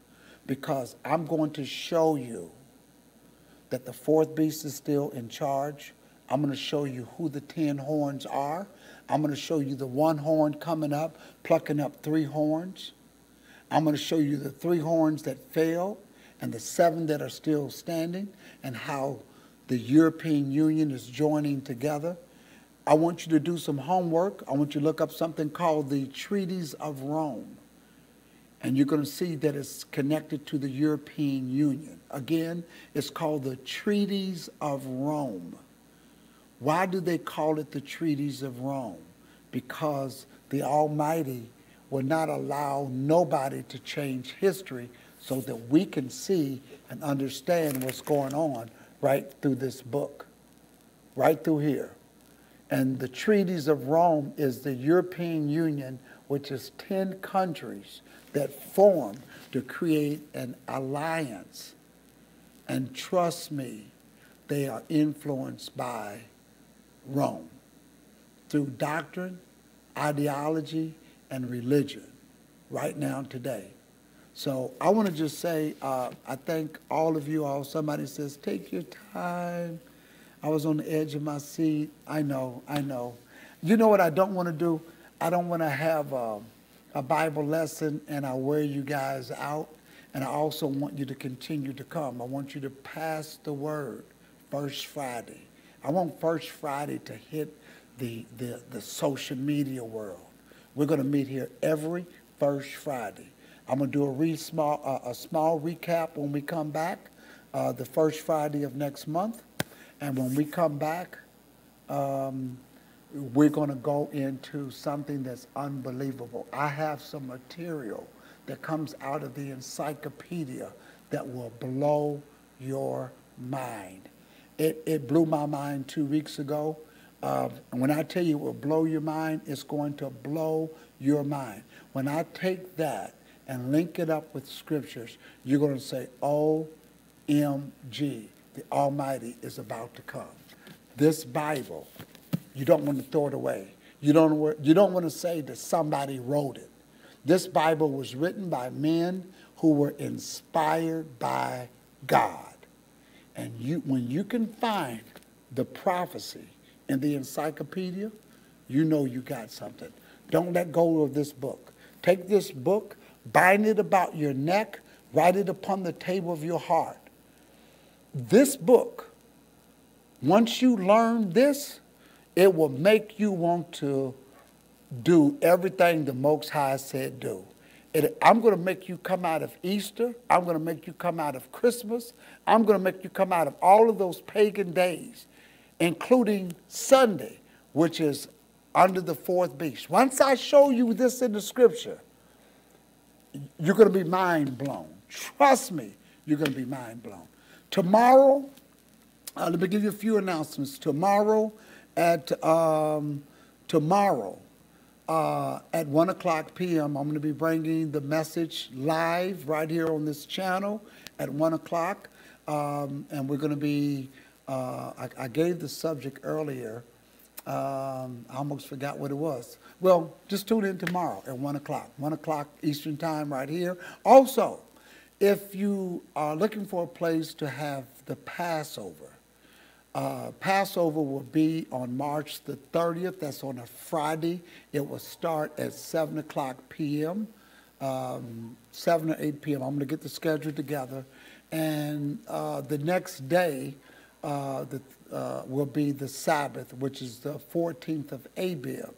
because I'm going to show you that the fourth beast is still in charge. I'm going to show you who the 10 horns are. I'm going to show you the one horn coming up, plucking up 3 horns. I'm going to show you the 3 horns that fell and the 7 that are still standing, and how the European Union is joining together. I want you to do some homework. I want you to look up something called the Treaties of Rome. And you're going to see that it's connected to the European Union. Again, it's called the Treaties of Rome. Why do they call it the Treaties of Rome? Because the Almighty will not allow nobody to change history so that we can see and understand what's going on right through this book, right through here. And the treaties of Rome is the European Union, which is 10 countries that form to create an alliance. And trust me, they are influenced by Rome through doctrine, ideology, and religion right now today. So I want to just say, I thank all of you all. Somebody says, take your time. I was on the edge of my seat. I know. You know what I don't want to do? I don't want to have a Bible lesson and I wear you guys out. And I also want you to continue to come. I want you to pass the word First Friday. I want First Friday to hit the social media world. We're going to meet here every First Friday. I'm going to do a small recap when we come back, the first Friday of next month. And when we come back, we're going to go into something that's unbelievable. I have some material that comes out of the encyclopedia that will blow your mind. It blew my mind 2 weeks ago. And when I tell you it will blow your mind, it's going to blow your mind. When I take that and link it up with scriptures, you're going to say, OMG, the Almighty is about to come. This Bible, you don't want to throw it away. You don't want to say that somebody wrote it. This Bible was written by men who were inspired by God. And when you can find the prophecy in the encyclopedia, you know you got something. Don't let go of this book. Take this book, bind it about your neck, write it upon the table of your heart. This book, once you learn this, it will make you want to do everything the Most High said do. I'm going to make you come out of Easter. I'm going to make you come out of Christmas. I'm going to make you come out of all of those pagan days, including Sunday, which is under the fourth beast. Once I show you this in the scripture, you're going to be mind blown. Trust me, you're going to be mind blown. Tomorrow, let me give you a few announcements. Tomorrow at 1 o'clock p.m., I'm going to be bringing the message live right here on this channel at 1 o'clock. And we're going to be, I gave the subject earlier. I almost forgot what it was. Well, just tune in tomorrow at 1 o'clock. 1 o'clock Eastern time right here. Also, if you are looking for a place to have the Passover, Passover will be on March the 30th. That's on a Friday. It will start at 7 o'clock p.m., 7 or 8 p.m. I'm going to get the schedule together. And the next day will be the Sabbath, which is the 14th of Abib.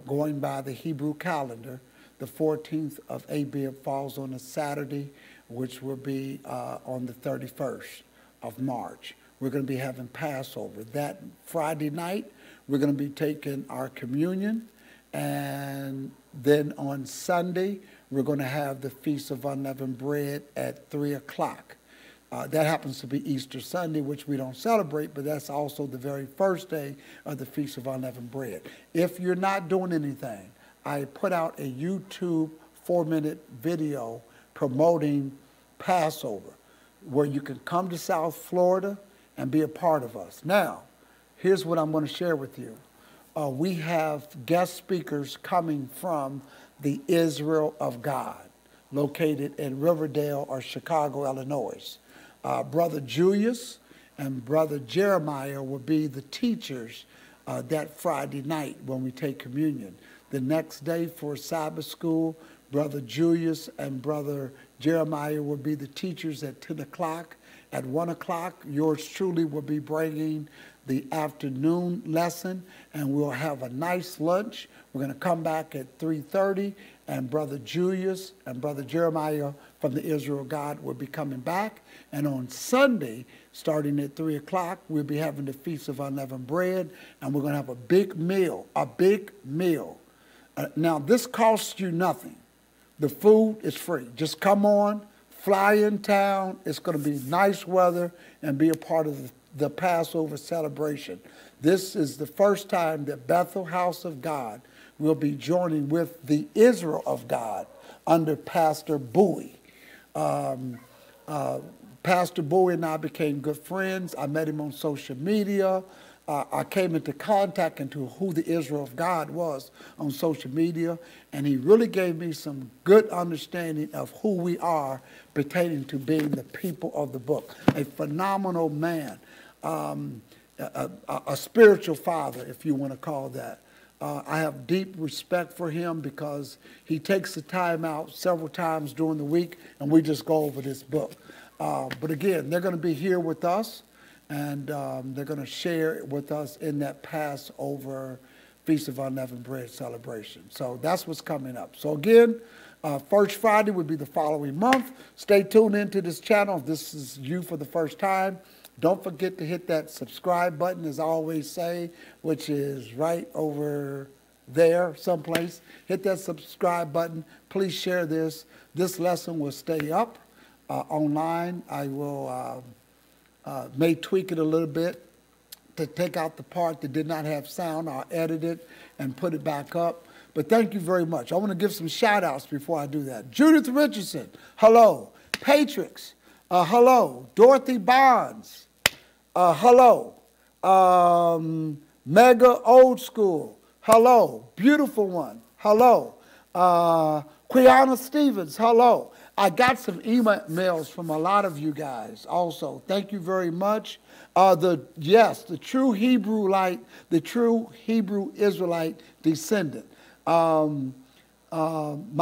Going by the Hebrew calendar, the 14th of Abib falls on a Saturday, which will be on the 31st of March. We're going to be having Passover. That Friday night, we're going to be taking our communion. And then on Sunday, we're going to have the Feast of Unleavened Bread at 3 o'clock. That happens to be Easter Sunday, which we don't celebrate, but that's also the very first day of the Feast of Unleavened Bread. If you're not doing anything, I put out a YouTube 4-minute video promoting Passover, where you can come to South Florida and be a part of us. Now, here's what I'm going to share with you. We have guest speakers coming from the Israel of God, located in Riverdale or Chicago, Illinois. Brother Julius and Brother Jeremiah will be the teachers that Friday night when we take communion. The next day for Sabbath school, Brother Julius and Brother Jeremiah will be the teachers at 10 o'clock. At 1 o'clock, yours truly will be bringing the afternoon lesson, and we'll have a nice lunch. We're going to come back at 3:30, and Brother Julius and Brother Jeremiah from the Israel God will be coming back. And on Sunday, starting at 3 o'clock, we'll be having the Feast of Unleavened Bread, and we're going to have a big meal, Now, this costs you nothing. The food is free. Just come on, fly in town. It's going to be nice weather and be a part of the Passover celebration. This is the first time that Bethel House of God will be joining with the Israel of God under Pastor Bowie. Pastor Bowie and I became good friends. I met him on social media. I came into contact into who the Israel of God was on social media, and he really gave me some good understanding of who we are pertaining to being the people of the book. A phenomenal man, a spiritual father, if you want to call that. I have deep respect for him because he takes the time out several times during the week, and we just go over this book. But again, they're going to be here with us, and they're going to share with us in that Passover Feast of Unleavened Bread celebration. So that's what's coming up. So again, First Friday would be the following month. Stay tuned into this channel. If this is you for the first time, don't forget to hit that subscribe button, as I always say, which is right over there someplace. Hit that subscribe button. Please share this. This lesson will stay up online. I will may tweak it a little bit to take out the part that did not have sound. I'll edit it and put it back up. But thank you very much. I want to give some shout outs before I do that. Judith Richardson, hello. Patrix, hello. Dorothy Bonds, hello. Mega Old School, hello. Beautiful One, hello. Quiana Stevens, hello. I got some emails from a lot of you guys also. Thank you very much. The true Hebrewite, the true Hebrew Israelite descendant. My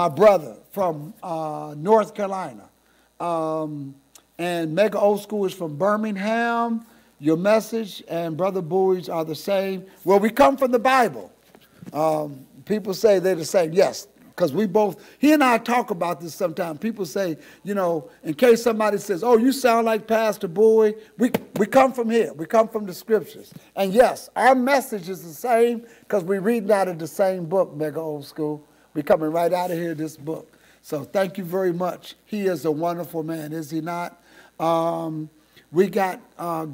brother from North Carolina. And Mega Old School is from Birmingham. Your message and Brother Bowie's are the same. Well, we come from the Bible. People say they're the same. Yes. Because we both, he and I talk about this sometimes. People say, you know, in case somebody says, oh, you sound like Pastor Bowie, we come from here. We come from the scriptures. And yes, our message is the same because we're reading out of the same book, Mega Old School. We're coming right out of here, this book. So thank you very much. He is a wonderful man, is he not? We got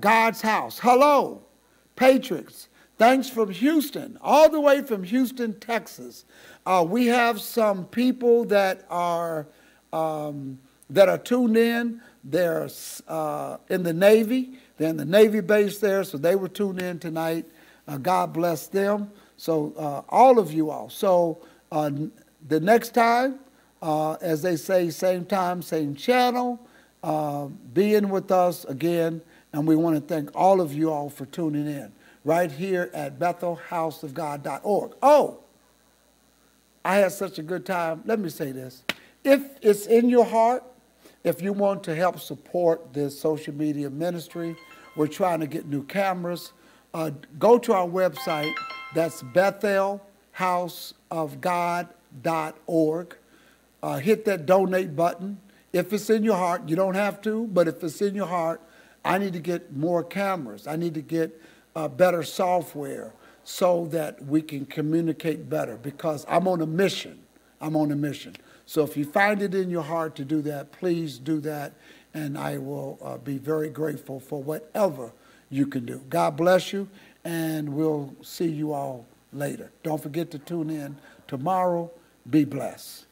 God's House. Hello, Patriots. Thanks from Houston, all the way from Houston, Texas. We have some people that are tuned in. They're in the Navy. They're in the Navy base there, so they were tuned in tonight. God bless them. So all of you all. So the next time, as they say, same time, same channel, be in with us again. And we want to thank all of you all for tuning in right here at BethelHouseOfGod.org. Oh, I had such a good time. Let me say this. If it's in your heart, if you want to help support this social media ministry, we're trying to get new cameras. Go to our website. That's BethelHouseOfGod.org. Hit that donate button. If it's in your heart, you don't have to, but if it's in your heart, I need to get more cameras. I need to get better software so that we can communicate better, because I'm on a mission. I'm on a mission. So if you find it in your heart to do that, please do that, and I will be very grateful for whatever you can do. God bless you, and we'll see you all later. Don't forget to tune in tomorrow. Be blessed.